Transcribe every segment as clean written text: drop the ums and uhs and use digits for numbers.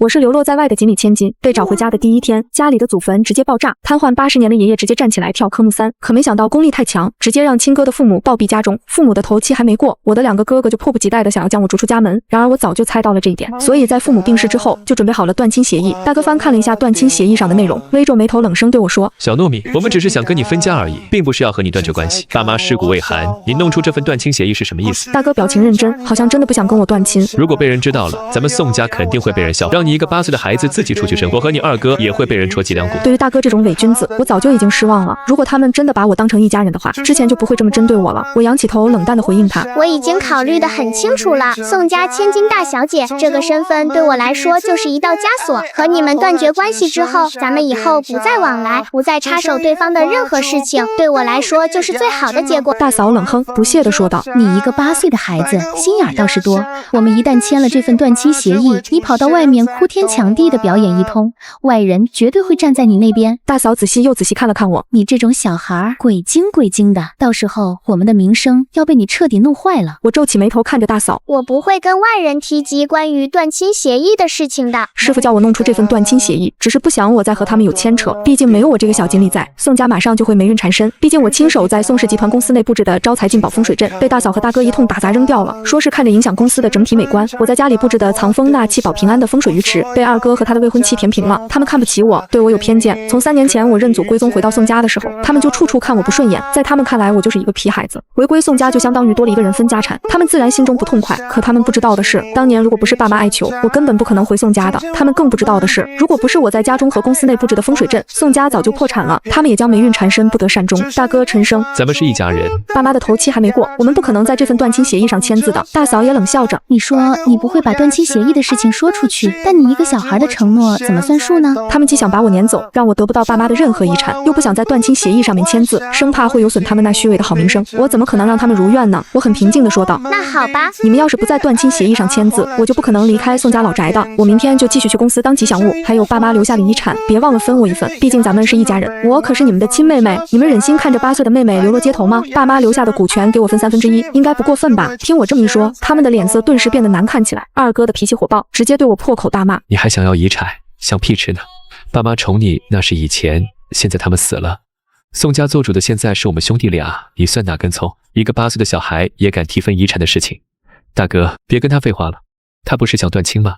我是流落在外的锦鲤千金。被找回家的第一天，家里的祖坟直接爆炸，瘫痪80年的爷爷直接站起来跳科目3，可没想到功力太强，直接让亲哥的父母暴毙家中。父母的头七还没过，我的2个哥哥就迫不及待的想要将我逐出家门。然而我早就猜到了这一点，所以在父母病逝之后，就准备好了断亲协议。大哥翻看了一下断亲协议上的内容，微皱眉头，冷声对我说：“小糯米，我们只是想跟你分家而已，并不是要和你断绝关系。爸妈尸骨未寒，你弄出这份断亲协议是什么意思？”大哥表情认真，好像真的不想跟我断亲。如果被人知道了，咱们宋家肯定会被人笑，让你一个8岁的孩子自己出去生活，我和你2哥也会被人戳脊梁骨。对于大哥这种伪君子，我早就已经失望了。如果他们真的把我当成一家人的话，之前就不会这么针对我了。我仰起头，冷淡的回应他：“我已经考虑得很清楚了，宋家千金大小姐这个身份对我来说就是一道枷锁。和你们断绝关系之后，咱们以后不再往来，不再插手对方的任何事情，对我来说就是最好的结果。”大嫂冷哼，不屑地说道：“你一个8岁的孩子，心眼倒是多。我们一旦签了这份断亲协议，你跑到外面哭天抢地的表演一通，外人绝对会站在你那边。”大嫂仔细又仔细看了看我，你这种小孩鬼精鬼精的，到时候我们的名声要被你彻底弄坏了。我皱起眉头看着大嫂：“我不会跟外人提及关于断亲协议的事情的。师傅叫我弄出这份断亲协议，只是不想我再和他们有牵扯，毕竟没有我这个小锦鲤在，宋家马上就会霉运缠身。毕竟我亲手在宋氏集团公司内布置的招财进宝风水阵，被大嫂和大哥一通打砸扔掉了，说是看着影响公司的整体美观。我在家里布置的藏风纳气保平安的风水鱼池，被2哥和他的未婚妻填平了。他们看不起我，对我有偏见。从3年前我认祖归宗回到宋家的时候，他们就处处看我不顺眼，在他们看来我就是一个皮孩子，回归宋家就相当于多了一个人分家产，他们自然心中不痛快。可他们不知道的是，当年如果不是爸妈哀求，我根本不可能回宋家的。他们更不知道的是，如果不是我在家中和公司内布置的风水阵，宋家早就破产了，他们也将霉运缠身，不得善终。大哥沉声：“咱们是一家人，爸妈的头七还没过，我们不可能在这份断亲协议上签字的。”大嫂也冷笑着：“你说你不会把断亲协议的事情说出去，但你一个小孩的承诺怎么算数呢？他们既想把我撵走，让我得不到爸妈的任何遗产，又不想在断亲协议上面签字，生怕会有损他们那虚伪的好名声，我怎么可能让他们如愿呢？”我很平静地说道：“那好吧，你们要是不在断亲协议上签字，我就不可能离开宋家老宅的。我明天就继续去公司当吉祥物，还有爸妈留下的遗产，别忘了分我一份，毕竟咱们是一家人，我可是你们的亲妹妹，你们忍心看着8岁的妹妹流落街头吗？爸妈留下的股权给我分1/3，应该不过分吧？”听我这么一说，他们的脸色顿时变得难看起来。2哥的脾气火爆，直接对我破口大骂：“你还想要遗产，想屁吃呢？爸妈宠你那是以前，现在他们死了，宋家做主的现在是我们兄弟俩，你算哪根葱？一个8岁的小孩也敢提分遗产的事情？大哥，别跟他废话了，他不是想断亲吗？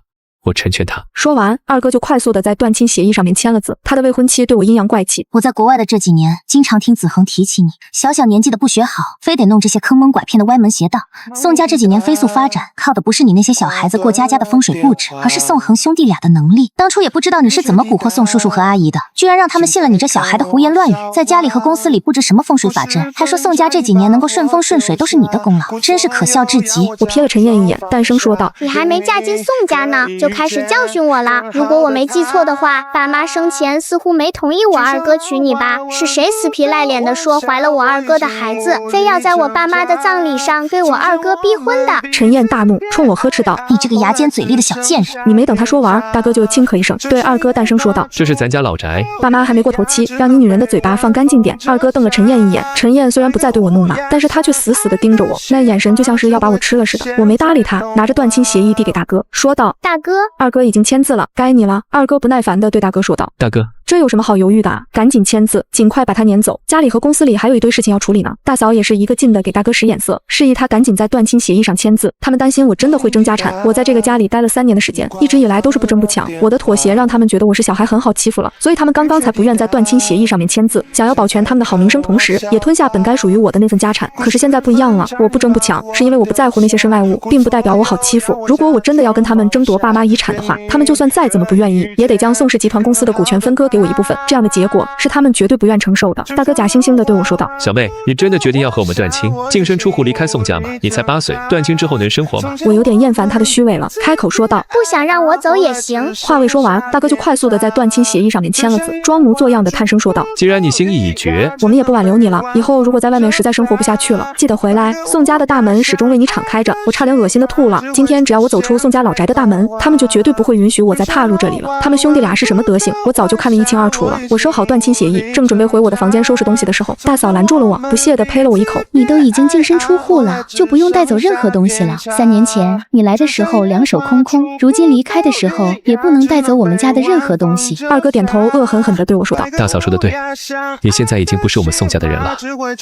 我成全他。”说完，2哥就快速的在断亲协议上面签了字。他的未婚妻对我阴阳怪气：“我在国外的这几年，经常听子恒提起你，小小年纪的不学好，非得弄这些坑蒙拐骗的歪门邪道。宋家这几年飞速发展，靠的不是你那些小孩子过家家的风水布置，而是宋恒兄弟俩的能力。当初也不知道你是怎么蛊惑宋叔叔和阿姨的，居然让他们信了你这小孩的胡言乱语，在家里和公司里布置什么风水法阵，还说宋家这几年能够顺风顺水都是你的功劳，真是可笑至极。”我瞥了陈燕一眼，淡声说道：“你还没嫁进宋家呢，就开始教训我了。如果我没记错的话，爸妈生前似乎没同意我2哥娶你吧？是谁死皮赖脸的说怀了我2哥的孩子，非要在我爸妈的葬礼上对我2哥逼婚的？”陈燕大怒，冲我呵斥道：“你这个牙尖嘴利的小贱人！”你没等他说完，大哥就轻咳一声，对2哥淡声说道：“这是咱家老宅，爸妈还没过头七，让你女人的嘴巴放干净点。”2哥瞪了陈燕一眼，陈燕虽然不再对我怒骂，但是他却死死地盯着我，那眼神就像是要把我吃了似的。我没搭理他，拿着断亲协议递给大哥，说道：“大哥。2哥已经签字了，该你了。”2哥不耐烦地对大哥说道：“大哥，这有什么好犹豫的啊？赶紧签字，尽快把他撵走。家里和公司里还有一堆事情要处理呢。”大嫂也是一个劲的给大哥使眼色，示意他赶紧在断亲协议上签字。他们担心我真的会争家产。我在这个家里待了3年的时间，一直以来都是不争不抢。我的妥协让他们觉得我是小孩很好欺负了，所以他们刚刚才不愿在断亲协议上面签字，想要保全他们的好名声，同时也吞下本该属于我的那份家产。可是现在不一样了，我不争不抢，是因为我不在乎那些身外物，并不代表我好欺负。如果我真的要跟他们争夺爸妈遗产的话，他们就算再怎么不愿意，也得将宋氏集团公司的股权分割给我一部分。这样的结果是他们绝对不愿承受的。大哥假惺惺地对我说道：“小妹，你真的决定要和我们断亲，净身出户离开宋家吗？你才8岁，断亲之后能生活吗？”我有点厌烦他的虚伪了，开口说道：“不想让我走也行。”话未说完，大哥就快速地在断亲协议上面签了字，装模作样的叹声说道：“既然你心意已决，我们也不挽留你了。以后如果在外面实在生活不下去了，记得回来，宋家的大门始终为你敞开着。”我差点恶心的吐了。今天只要我走出宋家老宅的大门，他们就绝对不会允许我再踏入这里了。他们兄弟俩是什么德行，我早就看得一一清二楚了。我收好断亲协议，正准备回我的房间收拾东西的时候，大嫂拦住了我，不屑地呸了我一口。你都已经净身出户了，就不用带走任何东西了。3年前你来的时候两手空空，如今离开的时候也不能带走我们家的任何东西。二哥点头，恶狠狠地对我说道：大嫂说的对，你现在已经不是我们宋家的人了，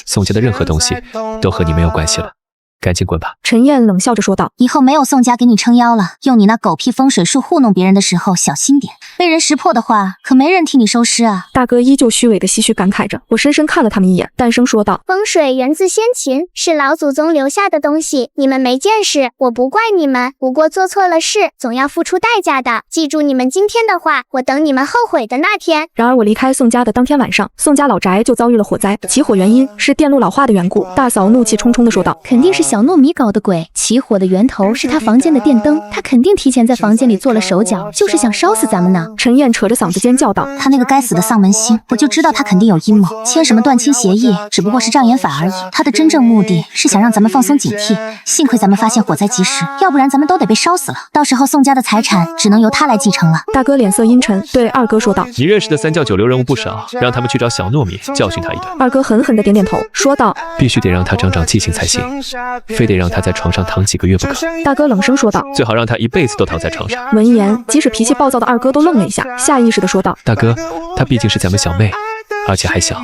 宋家的任何东西都和你没有关系了，赶紧滚吧。陈燕冷笑着说道：以后没有宋家给你撑腰了，用你那狗屁风水术糊弄别人的时候小心点，被人识破的话，可没人替你收尸啊。大哥依旧虚伪的唏嘘感慨着，我深深看了他们一眼，淡声说道：风水源自先秦，是老祖宗留下的东西，你们没见识，我不怪你们，不过做错了事，总要付出代价的。记住你们今天的话，我等你们后悔的那天。然而我离开宋家的当天晚上，宋家老宅就遭遇了火灾，起火原因是电路老化的缘故。大嫂怒气冲冲地说道：肯定是小糯米搞的鬼，起火的源头是他房间的电灯，他肯定提前在房间里做了手脚，就是想烧死咱们呢。陈燕扯着嗓子尖叫道：他那个该死的丧门星，我就知道他肯定有阴谋，签什么断亲协议只不过是障眼法而已，他的真正目的是想让咱们放松警惕。幸亏咱们发现火灾及时，要不然咱们都得被烧死了，到时候宋家的财产只能由他来继承了。大哥脸色阴沉，对二哥说道：你认识的三教九流人物不少，让他们去找小糯米教训他一顿。二哥狠狠地点点头，说道：必须得让他长长记性才行，非得让他在床上躺几个月不可。大哥冷声说道：最好让他一辈子都躺在床上。闻言，即使脾气暴躁的二哥都愣了一下，下意识地说道：大哥，她毕竟是咱们小妹，而且还小，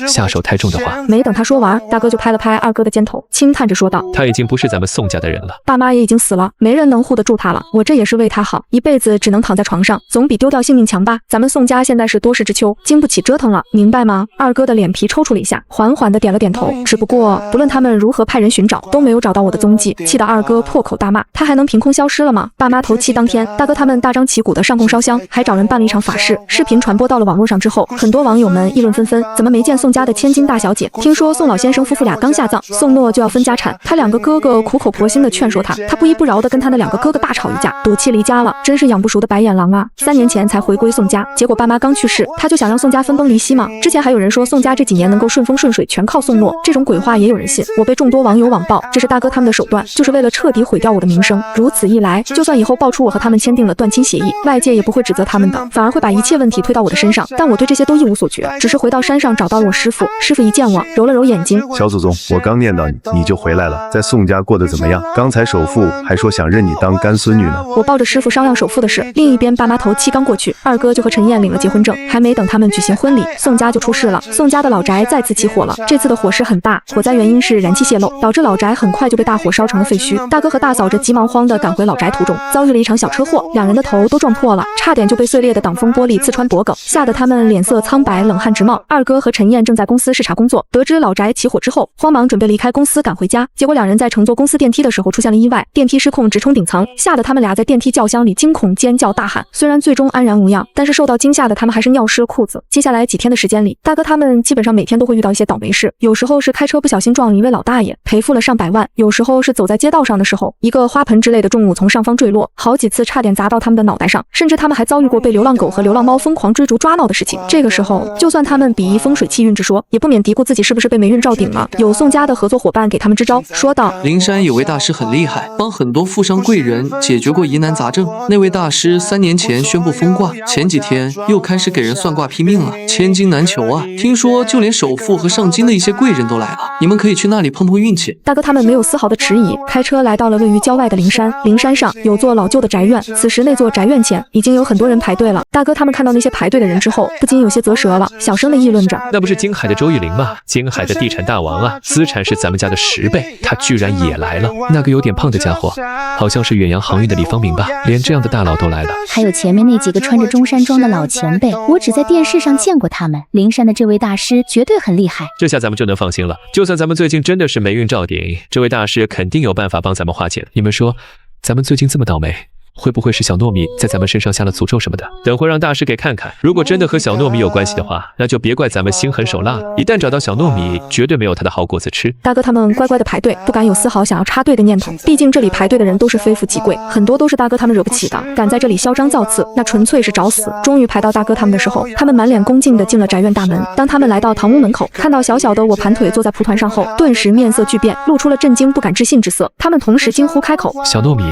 下手太重的话。没等他说完，大哥就拍了拍二哥的肩头，轻叹着说道：她已经不是咱们宋家的人了，爸妈也已经死了，没人能护得住他了，我这也是为他好，一辈子只能躺在床上，总比丢掉性命强吧。咱们宋家现在是多事之秋，经不起折腾了，明白吗？二哥的脸皮抽搐了一下，缓缓地点了点头。只不过不论他们如何派人寻找，都没有找到我的踪迹，气得二哥破口大骂：他还能凭空消失了吗？爸妈头七当天，大哥他们大张旗鼓的上供烧香，还找人办了一场法事。视频传播到了网络上之后，很多网友们议论纷纷，怎么没见宋家的千金大小姐？听说宋老先生夫妇俩刚下葬，宋诺就要分家产，他两个哥哥苦口婆心的劝说他，他不依不饶的跟他的两个哥哥大吵一架，赌气离家了，真是养不熟的白眼狼啊！3年前才回归宋家，结果爸妈刚去世，他就想让宋家分崩离析吗？之前还有人说宋家这几年能够顺风顺水，全靠宋诺，这种鬼话也有人信。我被众多网友网暴，这是大哥他们的手段，就是为了彻底毁掉我的名声。如此一来，就算以后爆出我和他们签订了断亲协议，外界也不会指责他们的，反而会把一切问题推到我的身上。但我对这些都一无所觉，只是回到山上找到了我师傅。师傅一见我，揉了揉眼睛：小祖宗，我刚念叨你，你就回来了，在宋家过得怎么样？刚才首富还说想认你当干孙女呢。我抱着师傅商量首付的事，另一边爸妈头七刚过去，二哥就和陈燕领了结婚证，还没等他们举行婚礼，宋家就出事了。宋家的老宅再次起火了，这次的火势很大，火灾原因是燃气泄漏，导致老宅很快就被大火烧成了废墟。大哥和大嫂这急忙慌的赶回老宅途中，遭遇了一场小车祸，两人的头都撞破了，差点就被碎裂的挡风玻璃刺穿脖颈，吓得他们脸色苍白，冷汗直冒。二哥和陈燕正在公司视察工作，得知老宅起火之后，慌忙准备离开公司赶回家，结果两人在乘坐公司电梯的时候出现了意外，电梯失控直冲顶层，吓得他们俩在电梯轿厢里惊恐尖叫大喊。虽然最终安然无恙，但是受到惊吓的他们还是尿湿了裤子。接下来几天的时间里，大哥他们基本上每天都会遇到一些倒霉事，有时候是开车不小心撞了一位老大爷，赔付了上百万，有时候是走在街道上的时候，一个花盆之类的重物从上方坠落，好几次差点砸到他们的脑袋上，甚至他们还遭遇过被流浪狗和流浪猫疯狂追逐抓闹的事情。这个时候，就算他们鄙夷风水气运之说，也不免嘀咕自己是不是被霉运照顶了。有宋家的合作伙伴给他们支招，说道：灵山有位大师很厉害，帮很多富商贵人解决过疑难杂症。那位大师3年前宣布封卦，前几天又开始给人算卦批命了，千金难求啊！听说就连首富和上京的一些贵人都来了，你们可以去那里碰碰运气。大哥他们没有丝毫的迟疑，开车来到了位于郊外的灵山。灵山上有座老旧的宅院，此时那座宅院前已经有很多人排队了。大哥他们看到那些排队的人之后，不禁有些啧舌了，小声的议论着：那不是京海的周玉林吗？京海的地产大王啊，资产是咱们家的10倍，他居然也来了。那个有点胖的家伙，好像是远洋航运的李方明吧？连这样的大佬都来了。还有前面那几个穿着中山装的老前辈，我只在电视上见过他们。灵山的这位大师绝对很厉害，这下咱们就能放心了。就算咱们最近真的是霉运照顶，这位大师肯定有办法帮咱们化解。你们说，咱们最近这么倒霉，会不会是小糯米在咱们身上下了诅咒什么的？等会让大师给看看，如果真的和小糯米有关系的话，那就别怪咱们心狠手辣了。一旦找到小糯米，绝对没有他的好果子吃。大哥他们乖乖的排队，不敢有丝毫想要插队的念头，毕竟这里排队的人都是非富即贵，很多都是大哥他们惹不起的，敢在这里嚣张造次，那纯粹是找死。终于排到大哥他们的时候，他们满脸恭敬的进了宅院大门。当他们来到堂屋门口，看到小小的我盘腿坐在蒲团上后，顿时面色巨变，露出了震惊不敢置信之色。他们同时惊呼开口：小糯米，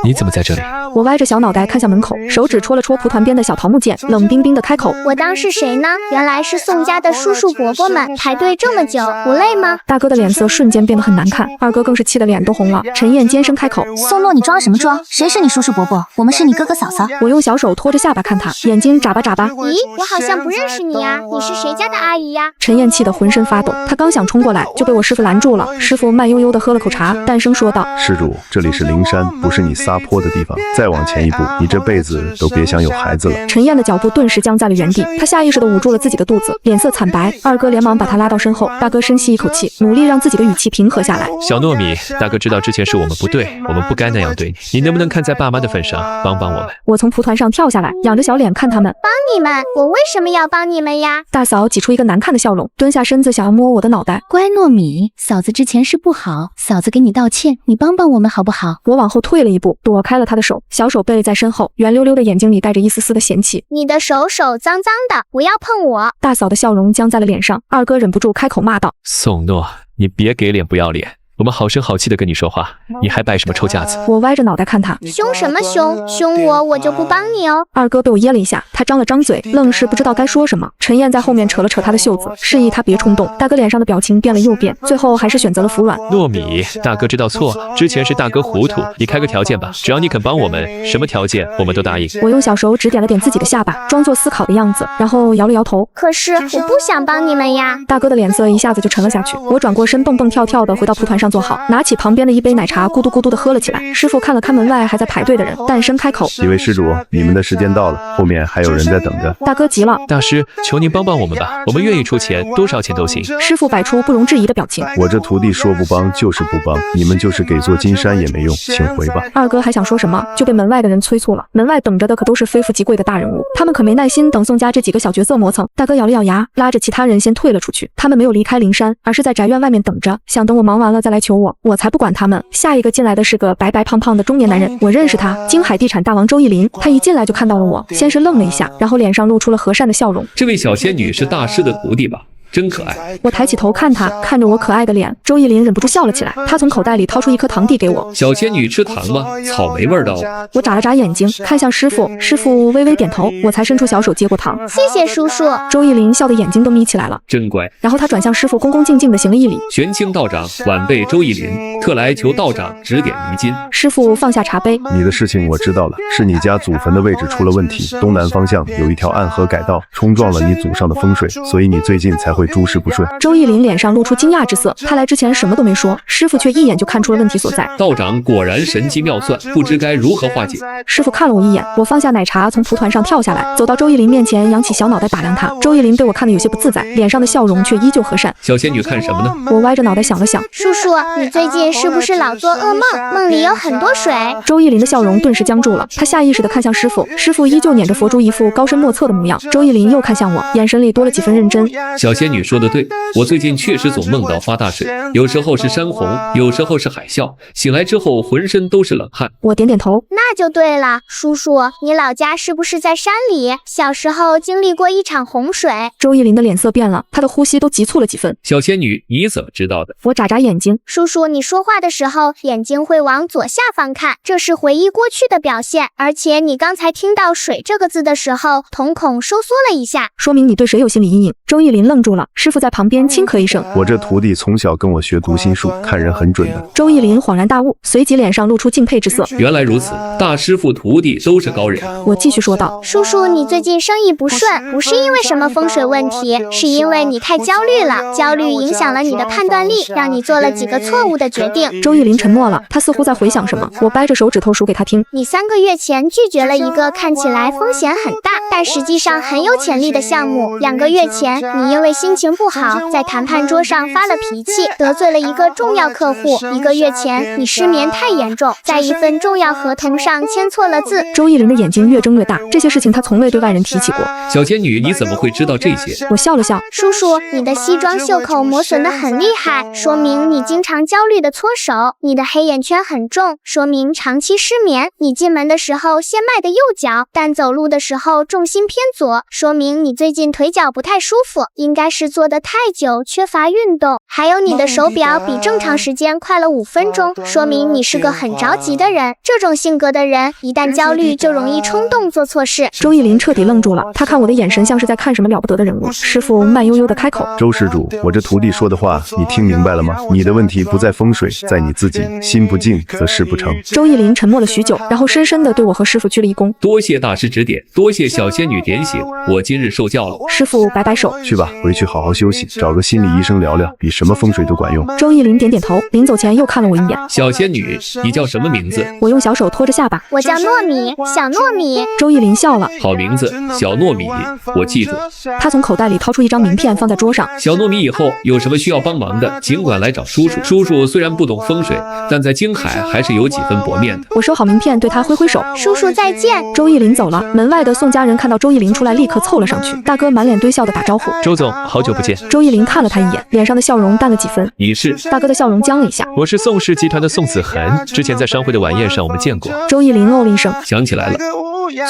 你怎么在这里？我歪着小脑袋看向门口，手指戳了戳蒲团边的小桃木剑，冷冰冰的开口：我当是谁呢？原来是宋家的叔叔伯伯们，排队这么久，不累吗？大哥的脸色瞬间变得很难看，二哥更是气得脸都红了。陈燕尖声开口：宋诺，你装什么装？谁是你叔叔伯伯？我们是你哥哥嫂嫂。我用小手托着下巴看他，眼睛眨巴眨巴。咦，我好像不认识你啊，你是谁家的阿姨呀？陈燕气得浑身发抖，他刚想冲过来，就被我师傅拦住了。师傅慢悠悠地喝了口茶，淡声说道：施主，这里是灵山，不是你撒泼的地方。再往前一步，你这辈子都别想有孩子了。陈燕的脚步顿时僵在了原地，他下意识地捂住了自己的肚子，脸色惨白。二哥连忙把他拉到身后，大哥深吸一口气，努力让自己的语气平和下来。小糯米，大哥知道之前是我们不对，我们不该那样对你，你能不能看在爸妈的份上帮帮我们？我从蒲团上跳下来，仰着小脸看他们。帮你们？我为什么要帮你们呀？大嫂挤出一个难看的笑容，蹲下身子想要摸我的脑袋。乖糯米，嫂子之前是不好，嫂子给你道歉，你帮帮我们好不好？我往后退了一步，躲开了他的手，小手背在身后，圆溜溜的眼睛里带着一丝丝的嫌弃。你的手脏脏的，不要碰我！大嫂的笑容僵在了脸上，二哥忍不住开口骂道：宋诺，你别给脸不要脸，我们好声好气的跟你说话，你还摆什么臭架子？我歪着脑袋看他，凶什么凶？凶我就不帮你哦。二哥被我噎了一下，他张了张嘴，愣是不知道该说什么。陈燕在后面扯了扯他的袖子，示意他别冲动。大哥脸上的表情变了又变，最后还是选择了服软。糯米，大哥知道错了，之前是大哥糊涂，你开个条件吧，只要你肯帮我们，什么条件我们都答应。我用小手指点了点自己的下巴，装作思考的样子，然后摇了摇头。可是我不想帮你们呀。大哥的脸色一下子就沉了下去。我转过身，蹦蹦跳跳的回到蒲团上坐好，拿起旁边的一杯奶茶，咕嘟咕嘟的喝了起来。师傅看了看门外还在排队的人，淡声开口：几位施主，你们的时间到了，后面还有人在等着。大哥急了：大师，求您帮帮我们吧，我们愿意出钱，多少钱都行。师傅摆出不容置疑的表情：我这徒弟说不帮就是不帮，你们就是给座金山也没用，请回吧。二哥还想说什么，就被门外的人催促了。门外等着的可都是非富即贵的大人物，他们可没耐心等宋家这几个小角色磨蹭。大哥咬了咬牙，拉着其他人先退了出去。他们没有离开灵山，而是在宅院外面等着，想等我忙完了再来求我。我才不管他们。下一个进来的是个白白胖胖的中年男人，我认识他，京海地产大王周逸林。他一进来就看到了我，先是愣了一下，然后脸上露出了和善的笑容。这位小仙女是大师的徒弟吧？真可爱。我抬起头看他，看着我可爱的脸，周逸林忍不住笑了起来。他从口袋里掏出一颗糖递给我。小仙女吃糖吗？草莓味的哦。我眨了眨眼睛，看向师傅，师傅微微点头，我才伸出小手接过糖。谢谢叔叔。周逸林笑得眼睛都眯起来了，真乖。然后他转向师傅，恭恭敬敬地行了一礼。玄清道长晚辈周逸林，特来求道长指点迷津。师傅放下茶杯，你的事情我知道了，是你家祖坟的位置出了问题，东南方向有一条暗河改道，冲撞了你祖上的风水，所以你最近才会诸事不顺。周逸林脸上露出惊讶之色，他来之前什么都没说，师傅却一眼就看出了问题所在。道长果然神机妙算，不知该如何化解。师傅看了我一眼，我放下奶茶，从蒲团上跳下来，走到周逸林面前，扬起小脑袋打量他。周逸林被我看得有些不自在，脸上的笑容却依旧和善。小仙女看什么呢？我歪着脑袋想了想，叔叔，你最近是不是老做噩梦？梦里有很多水。周逸林的笑容顿时僵住了，他下意识地看向师傅，师傅依旧捻着佛珠，一副高深莫测的模样。周逸林又看向我，眼神里多了几分认真。小仙女说的对，我最近确实总梦到发大水，有时候是山洪，有时候是海啸，醒来之后浑身都是冷汗。我点点头，那就对了。叔叔，你老家是不是在山里？小时候经历过一场洪水。周逸林的脸色变了，他的呼吸都急促了几分。小仙女，你怎么知道的？我眨眨眼睛，叔叔，你说话的时候眼睛会往左下方看，这是回忆过去的表现。而且你刚才听到水这个字的时候，瞳孔收缩了一下，说明你对水有心理阴影。周逸林愣住了，师傅在旁边轻咳一声，我这徒弟从小跟我学读心术，看人很准的。周逸林恍然大悟，随即脸上露出敬佩之色。原来如此，大师傅徒弟都是高人。我继续说道，叔叔，你最近生意不顺，不是因为什么风水问题，是因为你太焦虑了，焦虑影响了你的判断力，让你做了几个错误的决定。周逸林沉默了，他似乎在回想什么。我掰着手指头数给他听，你3个月前拒绝了一个看起来风险很大，但实际上很有潜力的项目。2个月前，你因为心情不好，在谈判桌上发了脾气，得罪了一个重要客户。1个月前，你失眠太严重，在一份重要合同上签错了字。周逸林的眼睛越睁越大，这些事情他从未对外人提起过。小仙女，你怎么会知道这些？我笑了笑，叔叔，你的西装袖口磨损得很厉害，说明你经常焦虑的搓手；你的黑眼圈很重，说明长期失眠。你进门的时候先迈的右脚，但走路的时候重重心偏左，说明你最近腿脚不太舒服，应该是坐得太久，缺乏运动。还有你的手表比正常时间快了5分钟，说明你是个很着急的人。这种性格的人，一旦焦虑就容易冲动做错事。周逸林彻底愣住了，他看我的眼神像是在看什么了不得的人物。师傅慢悠悠地开口：周施主，我这徒弟说的话你听明白了吗？你的问题不在风水，在你自己，心不静则事不成。周逸林沉默了许久，然后深深地对我和师傅鞠了一躬。多谢大师指点，多谢小仙女点醒，我今日受教了。师傅摆摆手：去吧，回去好好休息，找个心理医生聊聊，比什么风水都管用。周逸林点点头，临走前又看了我一眼。小仙女，你叫什么名字？我用小手托着下巴。我叫糯米，小糯米。周逸林笑了，好名字，小糯米，我记住。他从口袋里掏出一张名片放在桌上。小糯米以后有什么需要帮忙的，尽管来找叔叔。叔叔虽然不懂风水，但在京海还是有几分薄面的。我收好名片，对他挥挥手：叔叔再见。周逸林走了，门外的宋家人看到周逸林出来，立刻凑了上去。大哥满脸堆笑的打招呼：周总，好久不见。周逸林看了他一眼，脸上的笑容淡了几分。你是？大哥的笑容僵了一下。我是宋氏集团的宋子恒，之前在商会的晚宴上我们见过。周逸林哦了一声，想起来了，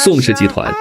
宋氏集团。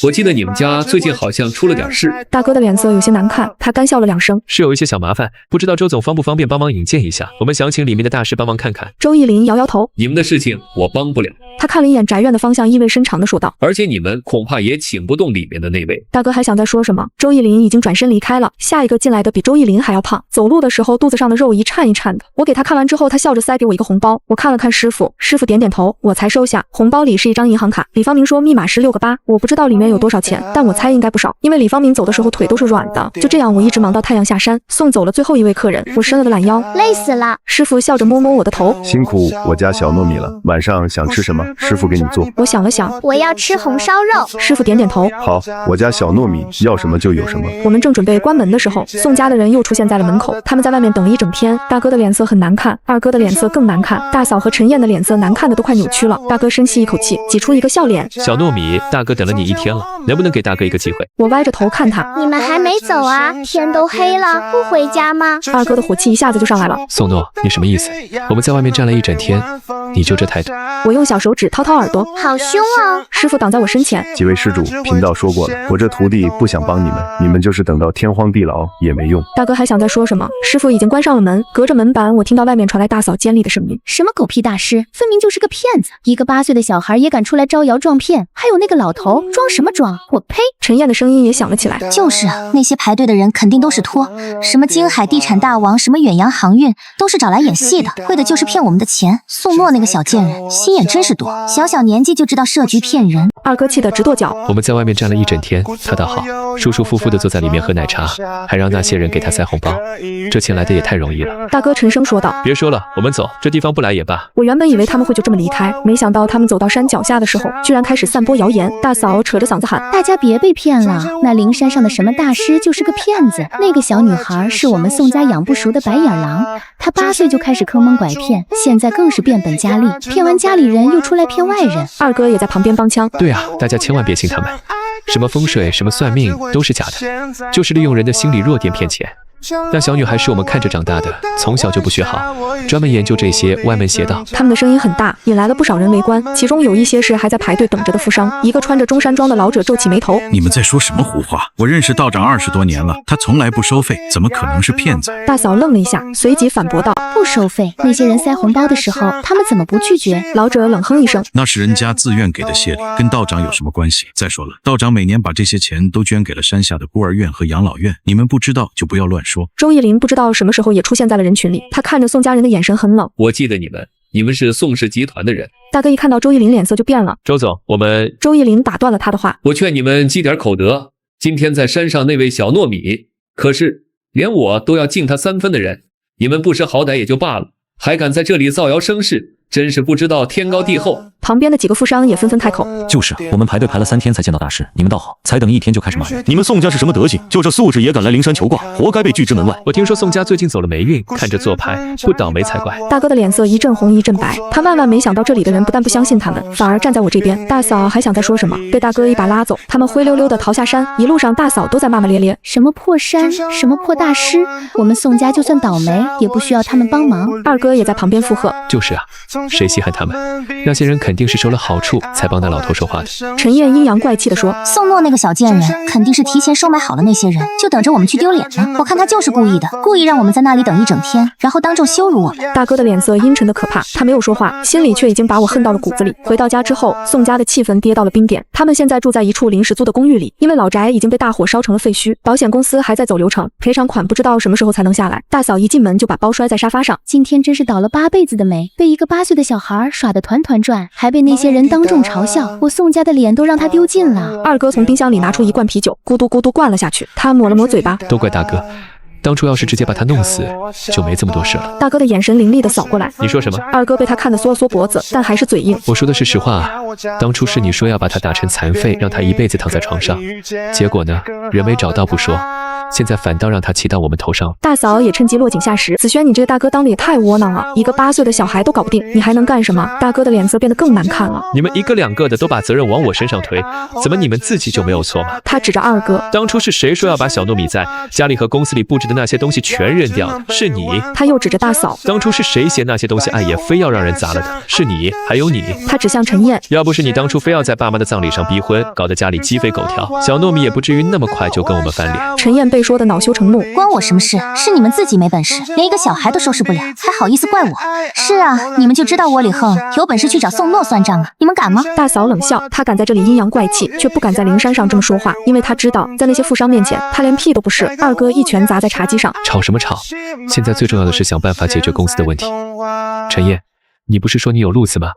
我记得你们家最近好像出了点事。大哥的脸色有些难看，他干笑了2声。是有一些小麻烦，不知道周总方不方便帮忙引荐一下？我们想请里面的大师帮忙看看。周逸林摇摇头：你们的事情我帮不了。他看了一眼宅院的方向，意味深长地说道：而且你们恐怕也请不动里面的那位。大哥还想再说什么，周逸林已经转身离开了。下一个进来的比周逸林还要胖，走路的时候肚子上的肉一颤一颤的。我给他看完之后，他笑着塞给我一个红包。我看了看师傅，师傅点点头，我才收下。红包里是一张银行卡，李方明说密码是6个8，我不知道里面有多少钱，但我猜应该不少，因为李方明走的时候腿都是软的。就这样，我一直忙到太阳下山，送走了最后一位客人。我伸了个懒腰，累死了。师傅笑着摸摸我的头：辛苦我家小糯米了，晚上想吃什么，师傅给你做。我想了想，我要吃红烧肉。师傅点点头：好，我家小糯米要什么就有什么。我们正准备关门的时候，宋家的人又出现在了门口，他们在外面等了一整天。大哥的脸色很难看，二哥的脸色更难看，大嫂和陈燕的脸色难看的都快扭曲了。大哥深吸一口气，挤出一个笑脸：小糯米，大哥等了你1天了，能不能给大哥一个机会？我歪着头看他：你们还没走啊？天都黑了，不回家吗？二哥的火气一下子就上来了：宋诺，你什么意思？我们在外面站了一整天，你就这态度？我用小手指掏掏耳朵：好凶哦！师傅挡在我身前：几位施主，贫道说过了，我这徒弟不想帮你们，你们就是等到天荒地老也没用。大哥还想再说什么，师傅已经关上了门，隔着门板我听到外面传来大嫂尖利的声音：什么狗屁大师，分明就是个骗子，一个8岁的小孩也敢出来招摇撞骗，还有那个老头装什么装？我呸！陈燕的声音也响了起来：就是啊，那些排队的人肯定都是托，什么京海地产大王，什么远洋航运，都是找来演戏的，为的就是骗我们的钱。宋诺那个小贱人，心眼真是多，小小年纪就知道设局骗人。二哥气得直跺脚：我们在外面站了一整天，他倒好，舒舒服服地坐在里面喝奶茶，还让那些人给他塞红包，这钱来的也太容易了。大哥沉声说道：别说了，我们走，这地方不来也罢。我原本以为他们会就这么离开，没想到他们走到山脚下的时候，居然开始散播谣言。大嫂扯着嗓子喊：大家别被骗了，那灵山上的什么大师就是个骗子，那个小女孩是我们宋家养不熟的白眼狼，她8岁就开始坑蒙拐骗，现在更是变本加厉，骗完家里人又出来骗外人。二哥也在旁边帮腔：对啊，大家千万别信他们，什么风水什么算命都是假的，就是利用人的心理弱点骗钱。那小女孩是我们看着长大的，从小就不学好，专门研究这些歪门邪道。他们的声音很大，引来了不少人围观，其中有一些是还在排队等着的富商。一个穿着中山装的老者皱起眉头：你们在说什么胡话？我认识道长20多年了，他从来不收费，怎么可能是骗子？大嫂愣了一下，随即反驳道：不收费，那些人塞红包的时候，他们怎么不拒绝？老者冷哼一声：那是人家自愿给的谢礼，跟道长有什么关系？再说了，道长每年把这些钱都捐给了山下的孤儿院和养老院，你们不知道就不要乱说。周逸林不知道什么时候也出现在了人群里，他看着宋家人的眼神很冷。我记得你们是宋氏集团的人。大哥一看到周逸林脸色就变了。周总，我们……周逸林打断了他的话：我劝你们积点口德，今天在山上那位小糯米，可是连我都要敬他3分的人，你们不识好歹也就罢了，还敢在这里造谣生事，真是不知道天高地厚。旁边的几个富商也纷纷开口：就是我们排队排了3天才见到大师，你们倒好，才等1天就开始骂人。你们宋家是什么德行？就这素质也敢来灵山求卦，活该被拒之门外。我听说宋家最近走了霉运，看着做牌不倒霉才怪。大哥的脸色一阵红一阵白，他万万没想到这里的人不但不相信他们，反而站在我这边。大嫂还想再说什么，被大哥一把拉走。他们灰溜溜的逃下山，一路上大嫂都在骂骂咧咧：什么破山，什么破大师，我们宋家就算倒霉也不需要他们帮忙。二哥也在旁边附和：就是啊，谁稀罕他们？那些人肯定是收了好处才帮那老头说话的。陈燕阴阳怪气地说：“宋诺那个小贱人，肯定是提前收买好了那些人，就等着我们去丢脸呢。我看他就是故意的，故意让我们在那里等一整天，然后当众羞辱我们。”大哥的脸色阴沉的可怕，他没有说话，心里却已经把我恨到了骨子里。回到家之后，宋家的气氛跌到了冰点。他们现在住在一处临时租的公寓里，因为老宅已经被大火烧成了废墟，保险公司还在走流程，赔偿款不知道什么时候才能下来。大嫂一进门就把包摔在沙发上，今天真是倒了8辈子的霉，被一个8岁的小孩耍得团团转，还被那些人当众嘲笑，我宋家的脸都让他丢尽了。二哥从冰箱里拿出一罐啤酒，咕嘟咕嘟灌了下去。他抹了抹嘴巴，都怪大哥。当初要是直接把他弄死，就没这么多事了。大哥的眼神凌厉地扫过来。你说什么？二哥被他看得缩了缩脖子，但还是嘴硬。我说的是实话啊。当初是你说要把他打成残废，让他一辈子躺在床上，结果呢，人没找到不说，现在反倒让他骑到我们头上。大嫂也趁机落井下石。子轩，你这个大哥当的也太窝囊了，一个8岁的小孩都搞不定，你还能干什么？大哥的脸色变得更难看了。你们一个两个的都把责任往我身上推，怎么你们自己就没有错吗？他指着二哥，当初是谁说要把小糯米在家里和公司里布置的那些东西全扔掉的？是你。他又指着大嫂，当初是谁嫌那些东西碍眼，非要让人砸了的？是你，还有你。他指向陈燕，要不是你当初非要在爸妈的葬礼上逼婚，搞得家里鸡飞狗跳，小糯米也不至于那么快就跟我们翻脸。陈燕被说的恼羞成怒，关我什么事？是你们自己没本事，连一个小孩都收拾不了，还好意思怪我？是啊，你们就知道窝里横，有本事去找宋诺算账啊！你们敢吗？大嫂冷笑，她敢在这里阴阳怪气，却不敢在灵山上这么说话，因为她知道，在那些富商面前，她连屁都不是。二哥一拳砸在茶几上，吵什么吵？现在最重要的是想办法解决公司的问题。陈燕，你不是说你有路子吗？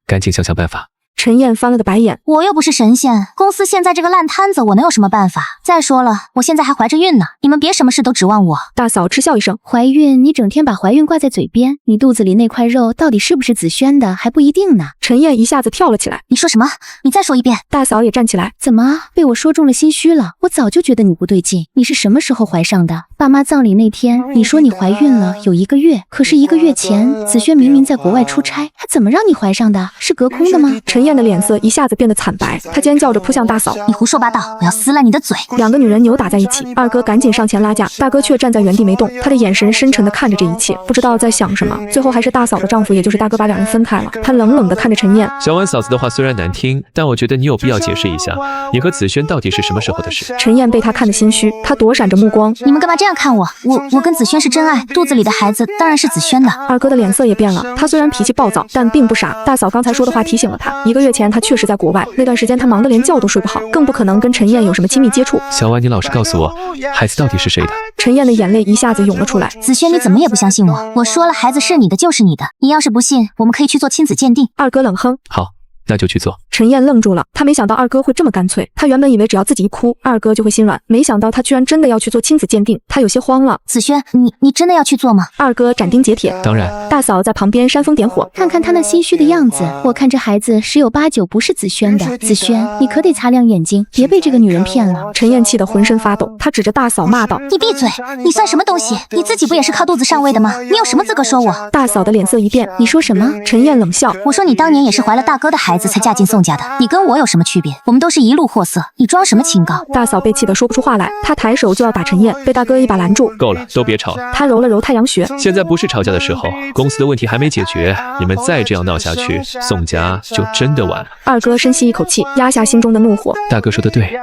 赶紧想想办法。陈燕翻了个白眼，我又不是神仙，公司现在这个烂摊子，我能有什么办法？再说了，我现在还怀着孕呢，你们别什么事都指望我。大嫂嗤笑一声，怀孕？你整天把怀孕挂在嘴边，你肚子里那块肉到底是不是子轩的还不一定呢。陈燕一下子跳了起来，你说什么？你再说一遍。大嫂也站起来，怎么被我说中了心虚了？我早就觉得你不对劲，你是什么时候怀上的？爸妈葬礼那天，你说你怀孕了有1个月，可是1个月前子轩明明在国外出差，他怎么让你怀上的？是隔空的吗？陈燕的脸色一下子变得惨白，她尖叫着扑向大嫂，你胡说八道，我要撕烂你的嘴！两个女人扭打在一起，二哥赶紧上前拉架，大哥却站在原地没动，他的眼神深沉地看着这一切，不知道在想什么。最后还是大嫂的丈夫，也就是大哥把两人分开了。他冷冷地看着陈燕，小婉嫂子的话虽然难听，但我觉得你有必要解释一下，你和子轩到底是什么时候的事？陈燕被他看得心虚，他躲闪着目光，你们干嘛这样看我？我跟子轩是真爱，肚子里的孩子当然是子轩的。二哥的脸色也变了，他虽然脾气暴躁，但并不傻。大嫂刚才说的话提醒了他，1个月前他确实在国外，那段时间他忙得连觉都睡不好，更不可能跟陈燕有什么亲密接触。小婉，你老实告诉我，孩子到底是谁的？陈燕的眼泪一下子涌了出来。子轩，你怎么也不相信我？我说了，孩子是你的就是你的，你要是不信，我们可以去做亲子鉴定。二哥冷哼，好，那就去做。陈燕愣住了，她没想到二哥会这么干脆。她原本以为只要自己一哭，二哥就会心软，没想到他居然真的要去做亲子鉴定。她有些慌了。子轩，你真的要去做吗？二哥斩钉截铁。当然。大嫂在旁边煽风点火，看看他那心虚的样子，我看这孩子10有89不是子轩的。子轩，你可得擦亮眼睛，别被这个女人骗了。陈燕气得浑身发抖，她指着大嫂骂道：“你闭嘴！你算什么东西？你自己不也是靠肚子上位的吗？你有什么资格说我？”大嫂的脸色一变，你说什么？陈燕冷笑，我说你当年也是怀了大哥的孩子才嫁进宋家的，你跟我有什么区别？我们都是一路货色，你装什么清高？大嫂被气得说不出话来，她抬手就要打陈燕，被大哥一把拦住。够了，都别吵了。她揉了揉太阳穴，现在不是吵架的时候，公司的问题还没解决，你们再这样闹下去，宋家就真的完了。二哥深吸一口气，压下心中的怒火。大哥说的对，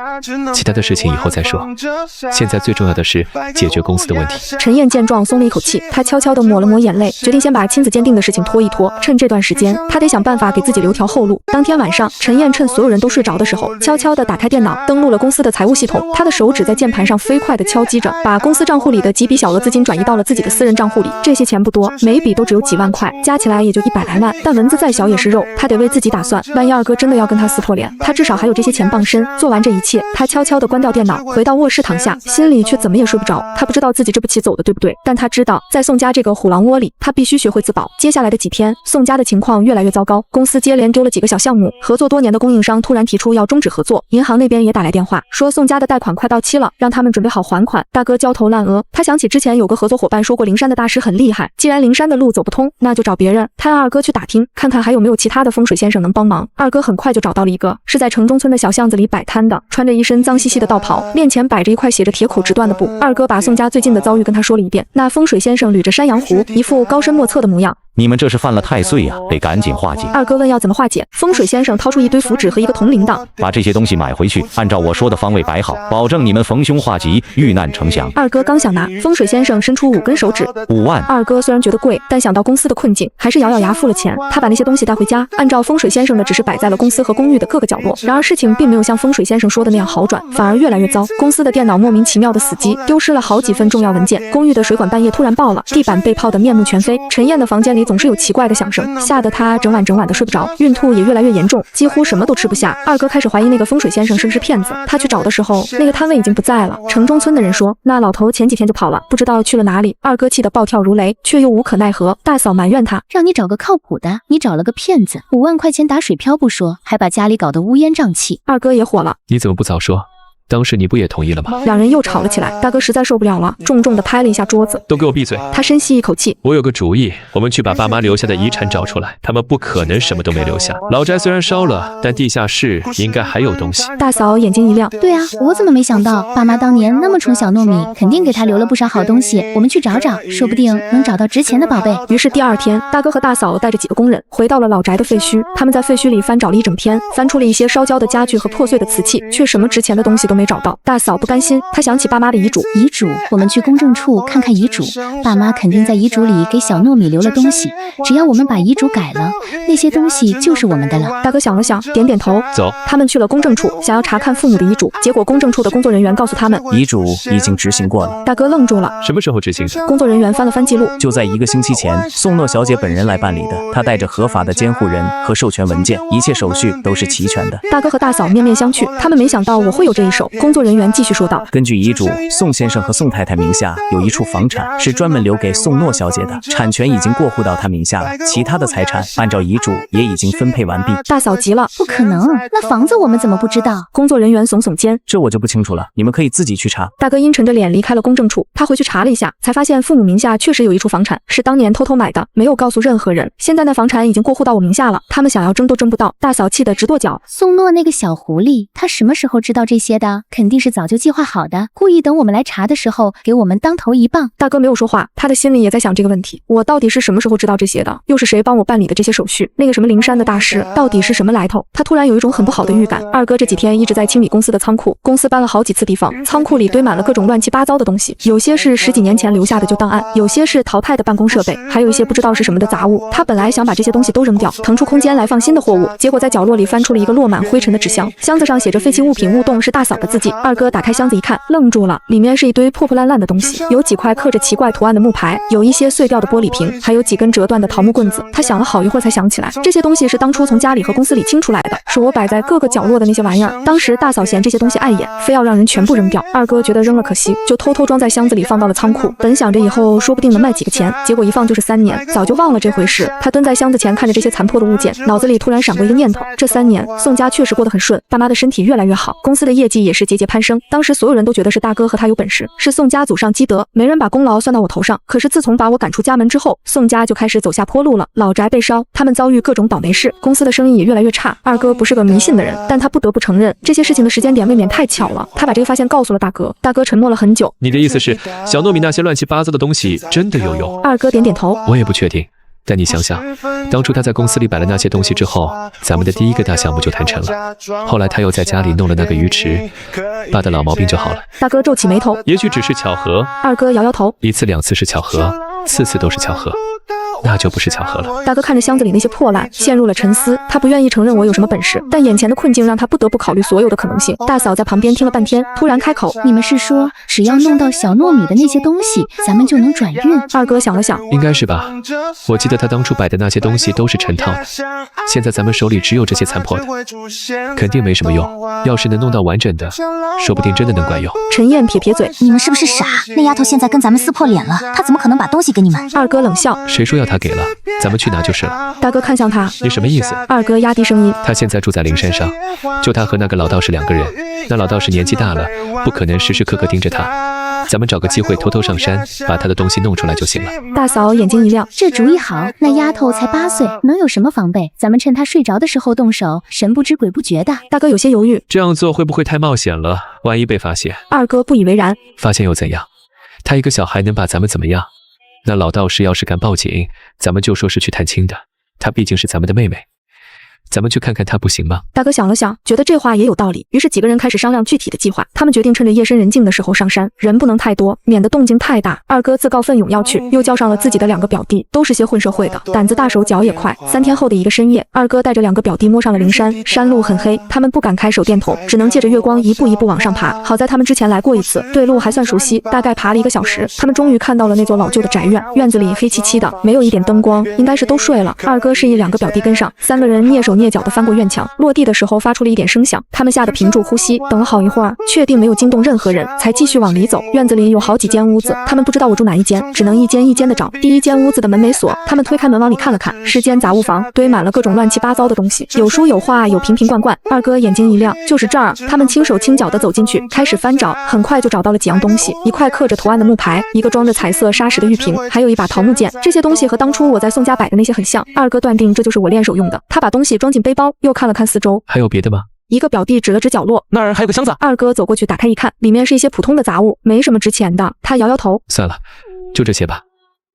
其他的事情以后再说，现在最重要的是解决公司的问题。陈燕见状松了一口气，她悄悄地抹了抹眼泪，决定先把亲子鉴定的事情拖一拖，趁这段时间，她得想办法给自己留条后路。当天晚上，陈燕趁所有人都睡着的时候，悄悄地打开电脑，登录了公司的财务系统。她的手指在键盘上飞快地敲击着，把公司账户里的几笔小额资金转移到了自己的私人账户里。这些钱不多，每笔都只有几万块，加起来也就100来万，但蚊子再小也是肉，她得为自己打算，万一二哥真的要跟她撕破脸，她至少还有这些钱傍身。做完这一切，她悄悄地关掉电脑，回到卧室躺下，心里却怎么也睡不着。她不知道自己这步棋走的对不对，但她知道，在宋家这个虎狼窝里，她必须学会自保。接下来的几天，宋家的情况越来越糟糕，公司接连丢了几个小项目，合作多年的供应商突然提出要终止合作，银行那边也打来电话，说宋家的贷款快到期了，让他们准备好还款。大哥焦头烂额，他想起之前有个合作伙伴说过灵山的大师很厉害，既然灵山的路走不通，那就找别人。他让二哥去打听，看看还有没有其他的风水先生能帮忙。二哥很快就找到了一个，是在城中村的小巷子里摆摊的，穿着一身脏兮兮的道袍，面前摆着一块写着铁口直断的布。二哥把宋家最近的遭遇跟他说了一遍，那风水先生捋着山羊胡，一副高深莫测的模样，你们这是犯了太岁呀，得赶紧化解。二哥问要怎么化解，风水先生掏出一堆符纸和一个铜铃铛，把这些东西买回去，按照我说的方位摆好，保证你们逢凶化吉，遇难成祥。二哥刚想拿，风水先生伸出5根手指，5万。二哥虽然觉得贵，但想到公司的困境，还是咬咬牙付了钱。他把那些东西带回家，按照风水先生的指示摆在了公司和公寓的各个角落。然而事情并没有像风水先生说的那样好转，反而越来越糟。公司的电脑莫名其妙的死机，丢失了好几份重要文件。公寓的水管半夜突然爆了，地板被泡得面目全非。陈燕的房间里总是有奇怪的响声，吓得她整晚的睡不着，孕吐也越来越严重，几乎什么都吃不下。二哥开始怀疑那个风水先生是不是骗子。他去找的时候，那个摊位已经不在了。城中村的人说，那老头前几天就跑了，不知道去了哪里。二哥气得暴跳如雷，却又无可奈何。大嫂埋怨他，让你找个靠谱的，你找了个骗子，5万块钱打水漂不说，还把家里搞得乌烟瘴气。二哥也火了，你怎么不早说？当时你不也同意了吗？两人又吵了起来。大哥实在受不了了，重重地拍了一下桌子，都给我闭嘴！他深吸一口气，我有个主意，我们去把爸妈留下的遗产找出来，他们不可能什么都没留下。老宅虽然烧了，但地下室应该还有东西。大嫂眼睛一亮，对啊，我怎么没想到，爸妈当年那么宠小糯米，肯定给他留了不少好东西。我们去找找，说不定能找到值钱的宝贝。于是第2天，大哥和大嫂带着几个工人回到了老宅的废墟。他们在废墟里翻找了一整天，翻出了一些烧焦的家具和破碎的瓷器，却什么值钱的东西都没找到。大嫂不甘心，她想起爸妈的遗嘱。遗嘱，我们去公证处看看遗嘱。爸妈肯定在遗嘱里给小糯米留了东西，只要我们把遗嘱改了，那些东西就是我们的了。大哥想了想，点点头，走。他们去了公证处，想要查看父母的遗嘱，结果公证处的工作人员告诉他们，遗嘱已经执行过了。大哥愣住了，什么时候执行的？工作人员翻了翻记录，就在1个星期前，宋诺小姐本人来办理的，她带着合法的监护人和授权文件，一切手续都是齐全的。大哥和大嫂面面相觑，他们没想到我会有这一手。工作人员继续说道，根据遗嘱，宋先生和宋太太名下有一处房产，是专门留给宋诺小姐的，产权已经过户到她名下了，其他的财产按照遗嘱也已经分配完毕。大嫂急了，不可能，那房子我们怎么不知道？工作人员耸耸肩，这我就不清楚了，你们可以自己去查。大哥阴沉着脸离开了公证处，他回去查了一下，才发现父母名下确实有一处房产，是当年偷偷买的，没有告诉任何人。现在那房产已经过户到我名下了，他们想要争都争不到。大嫂气得直跺脚。宋诺那个小狐狸，他什么时候知道这些的？肯定是早就计划好的，故意等我们来查的时候给我们当头一棒。大哥没有说话，他的心里也在想这个问题，我到底是什么时候知道这些的？又是谁帮我办理的这些手续？那个什么灵山的大师到底是什么来头？他突然有一种很不好的预感。二哥这几天一直在清理公司的仓库，公司搬了好几次地方，仓库里堆满了各种乱七八糟的东西，有些是10几年前留下的旧档案，有些是淘汰的办公设备，还有一些不知道是什么的杂物。他本来想把这些东西都扔掉，腾出空间来放新的货物，结果在角落里翻出了一个落满灰尘的纸箱，箱子上写着废弃物品勿动是大嫂的字迹。二哥打开箱子一看，愣住了，里面是一堆破破烂烂的东西，有几块刻着奇怪图案的木牌，有一些碎掉的玻璃瓶，还有几根折断的桃木棍子。他想了好一会儿才想起来，这些东西是当初从家里和公司里清出来的，是我摆在各个角落的那些玩意儿。当时大嫂嫌这些东西碍眼，非要让人全部扔掉。二哥觉得扔了可惜，就偷偷装在箱子里放到了仓库，本想着以后说不定能卖几个钱，结果一放就是3年，早就忘了这回事。他蹲在箱子前看着这些残破的物件，脑子里突然闪过一个念头，这3年宋家确实过得很顺，爸妈的身体越来越好，公司的业绩也是节节攀升。当时所有人都觉得是大哥和他有本事，是宋家祖上积德，没人把功劳算到我头上。可是自从把我赶出家门之后，宋家就开始走下坡路了，老宅被烧，他们遭遇各种倒霉事，公司的生意也越来越差。二哥不是个迷信的人，但他不得不承认这些事情的时间点未免太巧了。他把这个发现告诉了大哥，大哥沉默了很久。你的意思是，小糯米那些乱七八糟的东西真的有用？二哥点点头。我也不确定，但你想想，当初他在公司里摆了那些东西之后，咱们的第一个大项目就谈成了。后来他又在家里弄了那个鱼池，爸的老毛病就好了。大哥皱起眉头，也许只是巧合。二哥摇摇头，1次2次是巧合，4次都是巧合，那就不是巧合了。大哥看着箱子里那些破烂，陷入了沉思。他不愿意承认我有什么本事，但眼前的困境让他不得不考虑所有的可能性。大嫂在旁边听了半天，突然开口：“你们是说，只要弄到小糯米的那些东西，咱们就能转运？”二哥想了想，应该是吧。我记得他当初摆的那些东西都是成套的，现在咱们手里只有这些残破的，肯定没什么用。要是能弄到完整的，说不定真的能管用。陈燕撇撇嘴：“你们是不是傻？那丫头现在跟咱们撕破脸了，她怎么可能把东西给你们？”二哥冷笑：“谁说要他给了？咱们去拿就是了。”大哥看向他：“你什么意思？”二哥压低声音：“他现在住在灵山上，就他和那个老道士2个人。那老道士年纪大了，不可能时时刻刻盯着他。咱们找个机会偷偷上山，把他的东西弄出来就行了。”大嫂眼睛一亮：“这主意好，那丫头才8岁，能有什么防备？咱们趁她睡着的时候动手，神不知鬼不觉的。”大哥有些犹豫：“这样做会不会太冒险了？万一被发现？”二哥不以为然：“发现又怎样？他一个小孩能把咱们怎么样？那老道士要是敢报警，咱们就说是去探亲的。她毕竟是咱们的妹妹，咱们去看看她不行吗？大哥想了想，觉得这话也有道理，于是几个人开始商量具体的计划。他们决定趁着夜深人静的时候上山，人不能太多，免得动静太大。二哥自告奋勇要去，又叫上了自己的2个表弟，都是些混社会的，胆子大手脚也快。3天后的一个深夜，二哥带着2个表弟摸上了灵山，山路很黑，他们不敢开手电筒，只能借着月光一步一步往上爬。好在他们之前来过一次，对路还算熟悉，大概爬了1个小时，他们终于看到了那座老旧的宅院。院子里黑漆漆的，没有一点灯光，应该是都睡了。二哥示意2个表弟跟上，3个人蹑手蹑脚地翻过院墙，落地的时候发出了一点声响，他们吓得屏住呼吸，等了好一会儿，确定没有惊动任何人，才继续往里走。院子里有好几间屋子，他们不知道我住哪一间，只能一间一间的找。第1间屋子的门没锁，他们推开门往里看了看，是间杂物房，堆满了各种乱七八糟的东西，有书有画，有瓶瓶罐罐。二哥眼睛一亮，就是这儿。他们轻手轻脚地走进去，开始翻找，很快就找到了几样东西：一块刻着图案的木牌，一个装着彩色砂石的玉瓶，还有一把桃木剑。这些东西和当初我在宋家摆的那些很像，二哥断定这就是我练手用的。他把东西装进背包，又看了看四周，还有别的吗？一个表弟指了指角落，那儿还有个箱子。二哥走过去打开一看，里面是一些普通的杂物，没什么值钱的。他摇摇头，算了，就这些吧，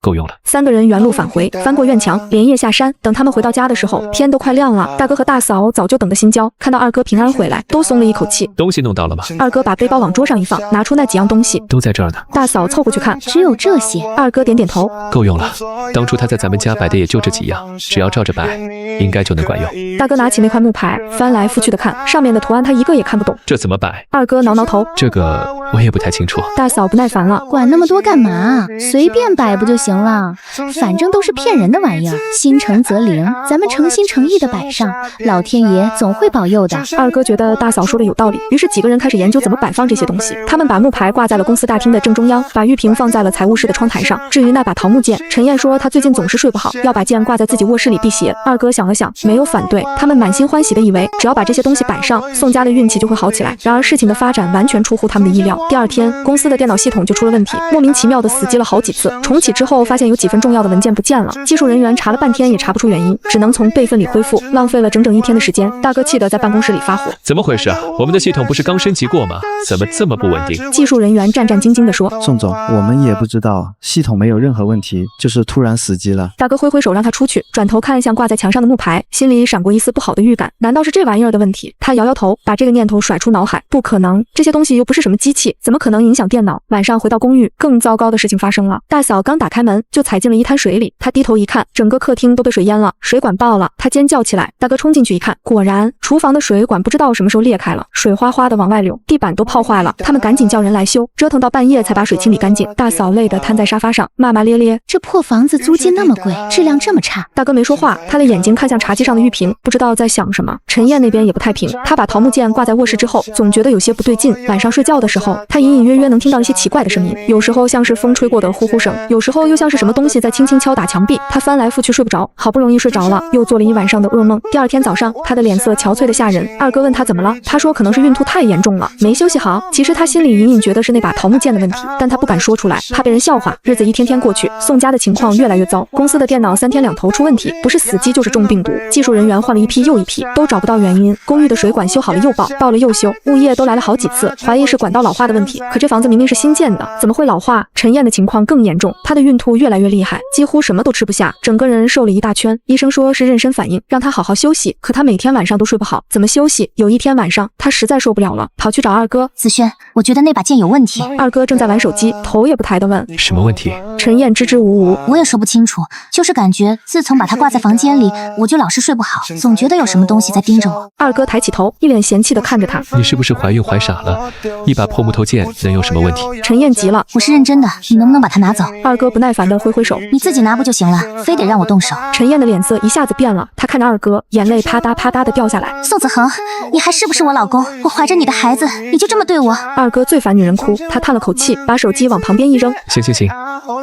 够用了。3个人原路返回，翻过院墙，连夜下山。等他们回到家的时候，天都快亮了。大哥和大嫂早就等得心焦，看到二哥平安回来，都松了一口气。东西弄到了吗？二哥把背包往桌上一放，拿出那几样东西，都在这儿呢。大嫂凑过去看，只有这些。二哥点点头，够用了。当初他在咱们家摆的也就这几样，只要照着摆，应该就能管用。大哥拿起那块木牌，翻来覆去的看，上面的图案他一个也看不懂。这怎么摆？二哥挠挠头，这个我也不太清楚。大嫂不耐烦了，管那么多干嘛？随便摆不就行了？反正都是骗人的玩意儿，心诚则灵，咱们诚心诚意的摆上，老天爷总会保佑的。二哥觉得大嫂说的有道理，于是几个人开始研究怎么摆放这些东西。他们把木牌挂在了公司大厅的正中央，把玉瓶放在了财务室的窗台上。至于那把桃木剑，陈燕说她最近总是睡不好，要把剑挂在自己卧室里辟邪。二哥想了想，没有反对。他们满心欢喜的以为，只要把这些东西摆上，宋家的运气就会好起来。然而事情的发展完全出乎他们的意料。第2天，公司的电脑系统就出了问题，莫名其妙的死机了好几次。重启之后，发现有几份重要的文件不见了，技术人员查了半天也查不出原因，只能从备份里恢复，浪费了整整1天的时间。大哥气得在办公室里发火，怎么回事啊？我们的系统不是刚升级过吗？怎么这么不稳定？技术人员战战兢兢地说，宋总，我们也不知道，系统没有任何问题，就是突然死机了。大哥挥挥手让他出去，转头看向挂在墙上的木牌，心里闪过一丝不好的预感，难道是这玩意儿的问题？他摇摇头，把这个念头甩出脑海，不可能，这些东西又不是什么机器，怎么可能影响电脑？晚上回到公寓，更糟糕的事情发生了。大嫂刚打开门就踩进了一滩水里，她低头一看，整个客厅都被水淹了，水管爆了，她尖叫起来。大哥冲进去一看，果然厨房的水管不知道什么时候裂开了，水哗哗的往外流，地板都泡坏了。他们赶紧叫人来修，折腾到半夜才把水清理干净。大嫂累得瘫在沙发上，骂骂咧咧，这破房子租金那么贵，质量这么差。大哥没说话，他的眼睛看向茶几上的玉瓶，不知道在想什么。陈燕那边也不太平，她把桃木剑挂在卧室之后，总觉得有些不对劲。晚上睡觉的时候，她隐隐约约能听到一些奇怪的声音，有时候像是风吹过的呼呼声，有时候又像是什么东西在轻轻敲打墙壁。她翻来覆去睡不着，好不容易睡着了，又做了一晚上的噩梦。第2天早上，她的脸色憔悴的吓人。二哥问她怎么了，她说可能是孕吐太严重了，没休息好。其实她心里隐隐觉得是那把桃木剑的问题，但她不敢说出来，怕被人笑话。日子一天天过去，宋家的情况越来越糟，公司的电脑3天2头出问题，不是死机就是中病毒，技术人员换了一批又一批，都找不到原因。公寓的水管修好了又爆，爆了又修，物业都来了好几次，怀疑是管道老化的问题。可这房子明明是新建的，怎么会老化？陈燕的情况更严重，她的孕吐越来越厉害，几乎什么都吃不下，整个人瘦了一大圈。医生说是妊娠反应，让她好好休息，可她每天晚上都睡不好，怎么休息？有一天晚上，她实在受不了了，跑去找二哥。子轩，我觉得那把剑有问题。二哥正在玩手机，头也不抬地问，什么问题？陈燕支支吾吾，我也说不清楚，就是感觉自从把它挂在房间里，我就老是睡不好，总觉得有什么东西在盯着我。二哥抬起头，一脸嫌弃地看着他，你是不是怀孕怀傻了？一把破木头剑能有什么问题？陈燕急了，我是认真的，你能不能把它拿走？二哥不耐烦地挥挥手，你自己拿不就行了，非得让我动手。陈燕的脸色一下子变了，她看着二哥，眼泪啪嗒啪嗒地掉下来。宋子恒，你还是不是我老公？我怀着你的孩子，你就这么对我？二哥最烦女人哭，他叹了口气，把手机往旁边一扔，行行行，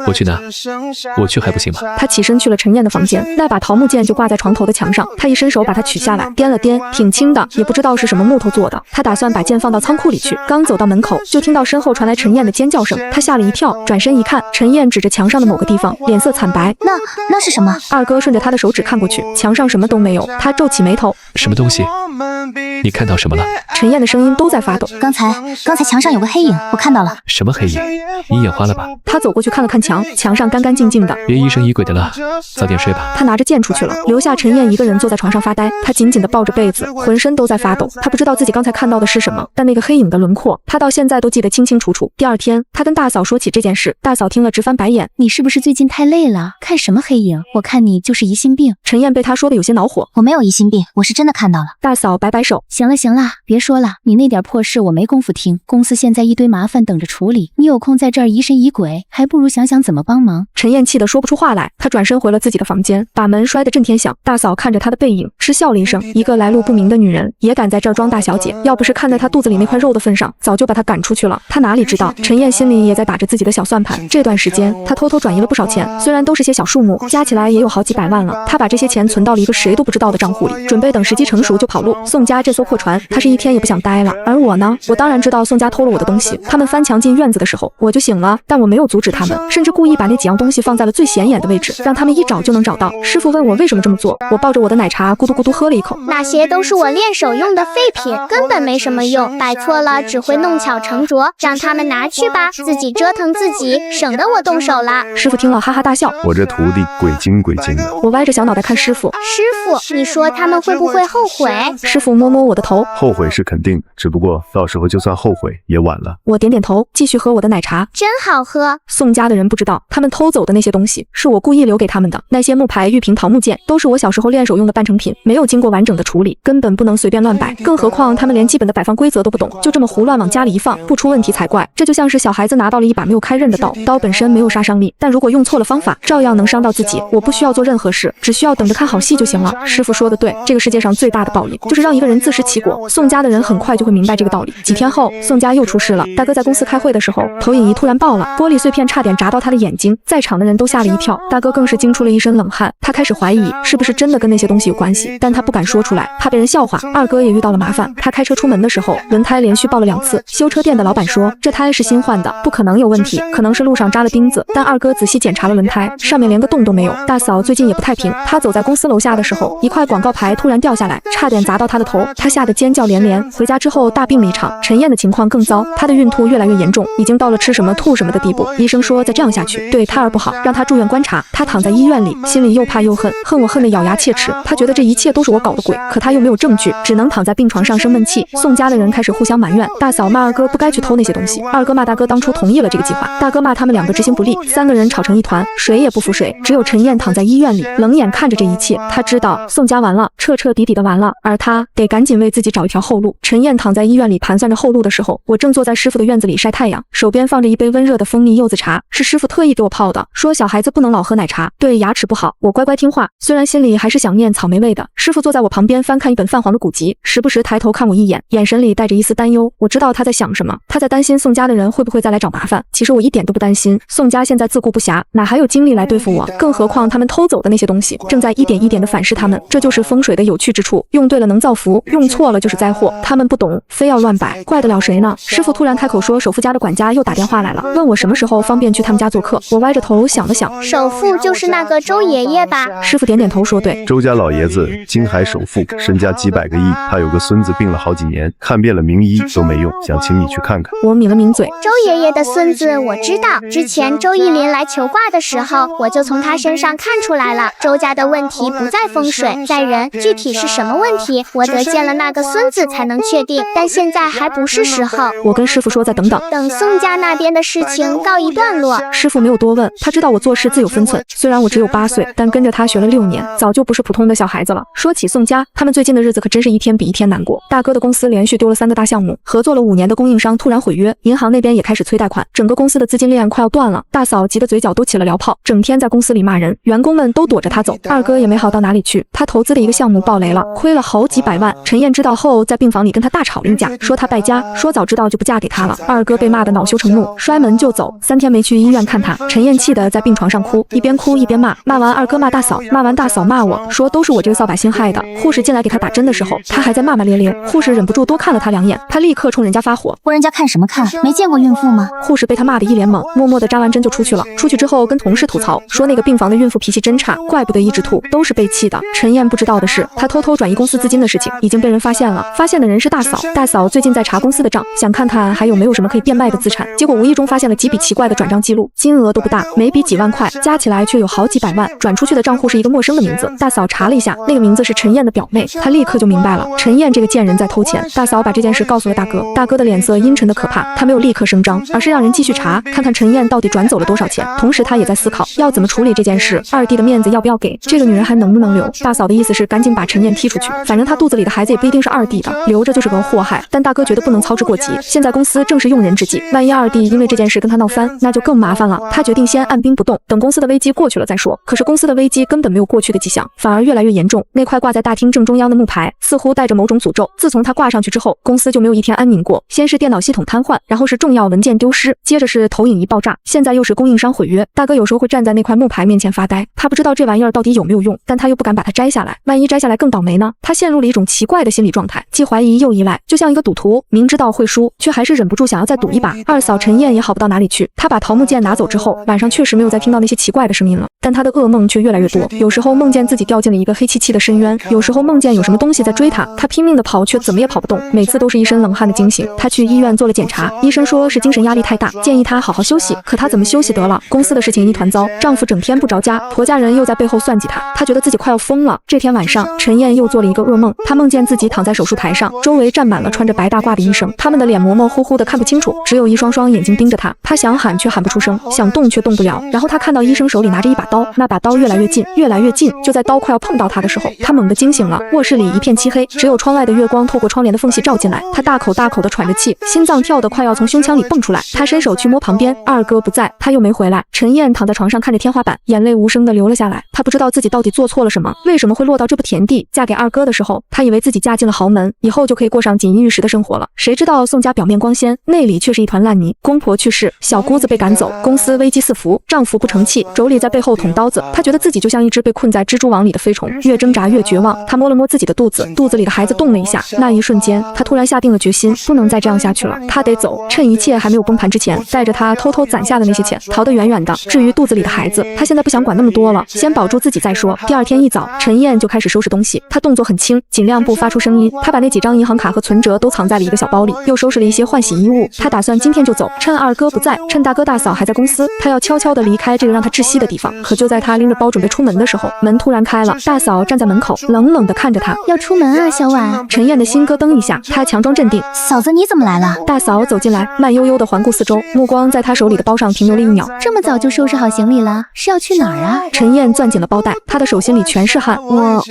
我去拿，我去还不行吗？他起身去了陈燕的房间，那把桃木剑就挂在床头的墙上，他一伸手把它取下来，掂了掂，挺轻的，也不知道是什么木头做的。他打算把剑放到仓库里去，刚走到门口，就听到身后传来陈燕的尖叫声，他吓了一跳，转身一看，陈燕指着墙上的某个地方，脸色惨白。那是什么？二哥顺着他的手指看过去，墙上什么都没有，他皱起眉头，什么东西？你看到什么了？陈燕的声音都在发抖。刚才墙上有个黑影，我看到了。什么黑影？你眼花了吧？他走过去看了看墙。墙，墙上干干净净的。别疑神疑鬼的了，早点睡吧。他拿着剑出去了，留下陈燕一个人坐在床上发呆。他紧紧地抱着被子，浑身都在发抖。他不知道自己刚才看到的是什么，但那个黑影的轮廓，他到现在都记得清清楚楚。第二天，他跟大嫂说起这件事，大嫂听了直翻白眼。你是不是最近太累了？看什么黑影？我看你就是疑心病。陈燕被他说的有些恼火。我没有疑心病，我是真的看到了。大嫂摆摆手，行了行了，别说了，你那点破事我没工夫听。公司现在一堆麻烦等着处理，你有空在这儿疑神疑鬼，还不如想想怎么帮忙。陈燕气得说不出话来，她转身回了自己的房间，把门摔得震天响。大嫂看着她的背影，嗤笑了一声，一个来路不明的女人也敢在这儿装大小姐，要不是看在她肚子里那块肉的份上，早就把她赶出去了。她哪里知道，陈燕心里也在打着自己的小算盘。这段时间，她偷偷转移了不少钱，虽然都是些小数目，加起来也有好几百万了。她把这些钱存到了一个谁都不知道的账户里，准备等时机成熟就跑路。宋家这艘破船，她是一天也不想待了。而我呢，我当然知道宋家偷了我的东西，他们翻墙进院子的时候，我就醒了，但我没有阻止他们，甚至故意把那几样东西放在了最显眼的位置，让他们一找就能找到。师傅问我为什么这么做，我抱着我的奶茶咕嘟咕嘟喝了一口。那些都是我练手用的废品，根本没什么用，摆错了只会弄巧成拙，让他们拿去吧，自己折腾自己，省得我动手了。师傅听了哈哈大笑，我这徒弟鬼精鬼精的。我歪着小脑袋看师傅，师傅，你说他们会不会后悔？师傅摸摸我的头，后悔是肯定，只不过到时候就算后悔也晚了。我点点头，继续喝我的奶茶，真好喝。宋家的人不知道，他们偷走的那些东西是我故意留给他们的，那些木牌、玉瓶、桃木剑都是我小时候练手用的半成品，没有经过完整的处理，根本不能随便乱摆，更何况他们连基本的摆放规则都不懂，就这么胡乱往家里一放，不出问题才怪。这就像是小孩子拿到了一把没有开刃的刀，刀本身没有杀伤力，但如果用错了方法，照样能伤到自己。我不需要做任何事，只需要等着看好戏就行了。师傅说的对，这个世界上最大的暴力就是让一个人自食其果。宋家的人很快就会明白这个道理。几天后，宋家又出事了。大哥在公司开会的时候，投影仪突然爆了，玻璃碎片差点砸到他的眼睛，在场的人都吓了一跳。大哥更是惊出了一身冷汗，他开始怀疑是不是真的跟那些东西有关系，但他不敢说出来，怕被人笑话。二哥也遇到了麻烦，他开车出门的时候，轮胎连续爆了2次。修车店的老板说，这胎是新换的，不可能有问题，可能是路上扎了钉子。但二哥仔细检查了轮胎，上面连个洞都没有。大嫂最近也不太平，她走在公司楼下的时候，一块广告牌突然掉下来，差点砸到她的头，她吓得尖叫连连。回家之后大病了一场。陈燕的情况更糟，她的孕吐越来越严重，已经到了吃什么吐什么的地步。医生说再这样下去对胎儿不好，让她住院观察。她躺在医院里，心里又怕又恨，恨我恨得咬牙切齿。她觉得这一切都是我搞的鬼，可她又没有证据，只能躺在病床上生闷气。宋家的人开始互相埋怨，大嫂骂二哥不该去偷那些东西，二哥骂大哥当初同意了这个计划，大哥骂他们2个执行不力，3个人吵成一团，谁也不服谁。只有陈燕躺在医院里，冷眼看着这一切。她知道宋家完了，彻彻底底的完了，而她得赶紧为自己找一条后路。陈燕躺在医院里盘算着后路的时候，我正坐在师傅的院子里晒太阳，手边放着一杯温热的蜂蜜柚子茶，是师傅特意给我泡的，说小孩子不能老喝奶茶，对牙齿不好。我乖乖听话，虽然心里还是想念草莓味的。师傅坐在我旁边翻看一本泛黄的古籍，时不时抬头看我一眼，眼神里带着一丝担忧。我知道他在想什么，他在担心宋家的人会不会再来找麻烦。其实我一点都不担心，宋家现在自顾不暇，哪还有精力来对付我？更何况他们偷走的那些东西正在一点一点的反噬他们，这就是风水的有趣之处，用对了能造福，用错了就是灾祸。他们不懂，非要乱摆，怪得了谁呢？师傅突然开口说，首富家的管家又打电话来了，问我什么时候方便去他们家做客。我歪着头想了想，首富就是那个周爷爷吧？师傅点点头说对，周家老爷子金海首富，身家几百个亿，他有个孙子病了好几年，看遍了名医都没用，想请你去看看。我抿了抿嘴，周爷爷的孙子我知道，之前周奕林来求卦的时候，我就从他身上看出来了，周家的问题不在风水，在人，具体是什么问题，我得见了那个孙子才能确定，但现在还不是时候。我跟师傅说再等等，等宋家那边的事情告一段落。师傅没有多问，他知道我做事自有分寸，虽然我只有8岁，但跟着他学了6年，早就不是普通的小孩子了。说起宋家，他们最近的日子可真是一天比一天难过。大哥的公司连续丢了3个大项目，合作了5年的供应商突然毁约，银行那边也开始催贷款，整个公司的资金链快要断了。大嫂急得嘴角都起了燎泡，整天在公司里骂人，员工们都躲着他走。二哥也没好到哪里去，他投资的一个项目爆雷了，亏了好几百万。陈燕知道后，在病房里跟他大吵了一架，说他败家，说早知道就不嫁给他了。二哥被骂得恼羞成怒，摔门就走，3天没去医院看他。陈燕气得在病床上哭，一边哭一边骂，骂完二哥骂大嫂，骂完大嫂骂我，说都是我这个扫把星害的。护士进来给他打针的时候，他还在骂骂咧咧，护士忍不住多看了他2眼，他立刻冲人家发火，我人家看什么看？没见过孕妇吗？护士被他骂得一脸懵，默默地扎完针就出去了。出去之后跟同事吐槽，说那个病房的孕妇脾气真差，怪不得一直吐，都是被气的。陈燕不知道的是，他偷偷转移公司资金的事情已经被人发现了，发现的人是大嫂。大嫂最近在查公司的账，想看看还有没有什么可以变卖的资产，结果无意中发现了几笔奇怪的转账记录。金额都不大，每笔几万块，加起来却有好几百万。转出去的账户是一个陌生的名字，大嫂查了一下，那个名字是陈燕的表妹，她立刻就明白了，陈燕这个贱人在偷钱。大嫂把这件事告诉了大哥，大哥的脸色阴沉的可怕，他没有立刻声张，而是让人继续查，看看陈燕到底转走了多少钱。同时他也在思考要怎么处理这件事，二弟的面子要不要给，这个女人还能不能留。大嫂的意思是赶紧把陈燕踢出去，反正她肚子里的孩子也不一定是二弟的，留着就是个祸害。但大哥觉得不能操之过急，现在公司正是用人之际，万一二弟因为这件事跟他闹翻，那就更麻烦了。他决定先按兵不动，等公司的危机过去了再说。可是公司的危机根本没有过去的迹象，反而越来越严重。那块挂在大厅正中央的木牌似乎带着某种诅咒，自从它挂上去之后，公司就没有一天安宁过。先是电脑系统瘫痪，然后是重要文件丢失，接着是投影仪爆炸，现在又是供应商毁约。大哥有时候会站在那块木牌面前发呆，他不知道这玩意儿到底有没有用，但他又不敢把它摘下来，万一摘下来更倒霉呢？他陷入了一种奇怪的心理状态，既怀疑又依赖，就像一个赌徒，明知道会输，却还是忍不住想要再赌一把。二嫂陈燕也好不到哪里去，她把桃木剑拿走之后，晚上确实没有再听到那些奇怪的声音了，但她的噩梦却越来越多。有时候梦见自己掉进了一个黑漆漆的深渊，有时候梦见有什么东西在追她，她拼命的跑，却怎么也跑不动，每次都是一身冷汗的惊醒。她去医院做了检查，医生说是精神压力太大，建议她好好休息。可她怎么休息得了？公司的事情一团糟，丈夫整天不着家，婆家人又在背后算计她，她觉得自己快要疯了。这天晚上，陈燕又做了一个噩梦，她梦见自己躺在手术台上，周围站满了穿着白大褂的医生，他们的脸模模糊糊的看不清楚，只有一双双眼睛盯着她。她想喊却喊不出声，想动却动不了。然后她看到医生手里拿着一把刀，那把刀越来越近，越来越近，就在刀快要碰到她的时候，她猛地惊醒了。卧室里一片漆黑，只有窗外的月光透过窗帘的缝隙照进来。她大口大口的喘着气，心脏跳得快要从胸腔里蹦出来。她伸手去摸旁边，二哥不在，他又没回来。陈燕躺在床上看着天花板，眼泪无声的流了下来。她不知道自己到底做错了什么，为什么会落到这步田地。嫁给二哥的时候，她以为自己嫁进了豪门，以后就可以过上锦衣玉食的生活了。谁知道宋家表面光鲜，内里却是一团烂泥。公婆去世，小姑子被赶走，公司危机四伏，丈夫不成器，妯娌在背后捅刀子。她觉得自己就像一只被困在蜘蛛网里的飞虫，越挣扎越绝望。她摸了摸自己的肚子，肚子里的孩子动了一下。那一瞬间，她突然下定了决心，不能再这样下去了。她得走，趁一切还没有崩盘之前，带着她偷偷攒下的那些钱，逃得远远的。至于肚子里的孩子，她现在不想管那么多了，先保住自己再说。第二天一早，陈燕就开始收拾东西，她动作很轻，尽量不发出声音。她把那几张银行卡和存折都藏在了一个小包里，又收拾了一些换洗衣物。她打算今天就走，趁二哥不在，趁大哥大嫂还在公司，她要悄悄地离开这个让她窒息的地方。可就在她拎着包准备出门的时候，门突然开了，大嫂站在门口，冷冷地看着她。要出门啊，小婉。陈燕的心咯噔一下，她强装镇定，嫂子你怎么来了？大嫂走进来，慢悠悠地环顾四周，目光在她手里的包上停留了1秒。这么早就收拾好行李了，是要去哪儿啊？陈燕攥紧了包带，她的手心里全是汗。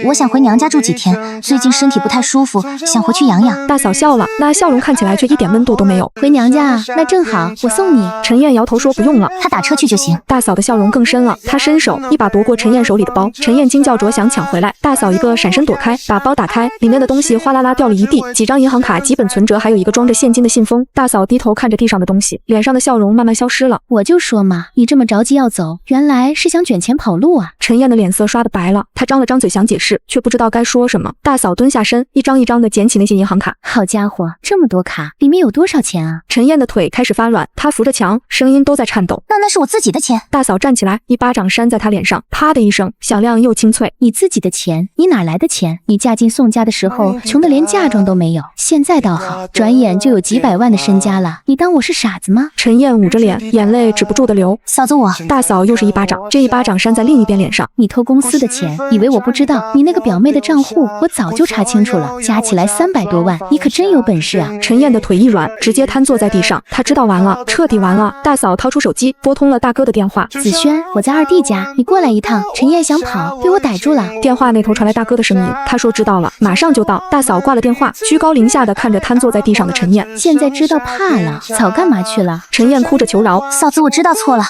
我想回娘家住几天，最近身体不太舒服，想回去养养。大嫂笑了，那笑容看起来却一点温度都没有。回娘家啊？那正好，我送你。陈燕摇头说不用了，她打车去就行。大嫂的笑容更深了，她伸手一把夺过陈燕手里的包，陈燕惊叫着想抢回来，大嫂一个闪身躲开，把包打开，里面的东西哗啦啦掉了一地，几张银行卡、几本存折，还有一个装着现金的信封。大嫂低头看着地上的东西，脸上的笑容慢慢消失了。我就说嘛，你这么着急要走，原来是想卷钱跑路啊！陈燕的脸色刷得白了，她张了张嘴想解释，却不知道该说什么。大嫂蹲下身，一张一张的捡起那些银行卡。好家伙，这么多卡，里面有多少钱啊？陈燕的腿开始发软，她扶着墙，声音都在颤抖。那是我自己的钱。大嫂站起来，一巴掌扇在她脸上，啪的一声，响亮又清脆。你自己的钱？你哪来的钱？你嫁进宋家的时候，穷得连嫁妆都没有，现在倒好，转眼就有几百万的身家了。你当我是傻子吗？陈燕捂着脸，眼泪止不住的流。嫂子我……大嫂又是一巴掌，这一巴掌扇在另一边脸上。你偷公司的钱，以为我不知道？你那个表妹的账户，我早就查清楚了，加起来300多万，你可真有本事啊！陈燕的腿一软，直接瘫坐在地上。她知道完了，彻底完了。大嫂掏出手机，拨通了大哥的电话。子轩，我在二弟家，你过来一趟。陈燕想跑，被我逮住了。电话那头传来大哥的声音，他说知道了，马上就到。大嫂挂了电话，居高临下的看着瘫坐在地上的陈燕。现在知道怕了，早干嘛去了？陈燕哭着求饶，嫂子我知道错了，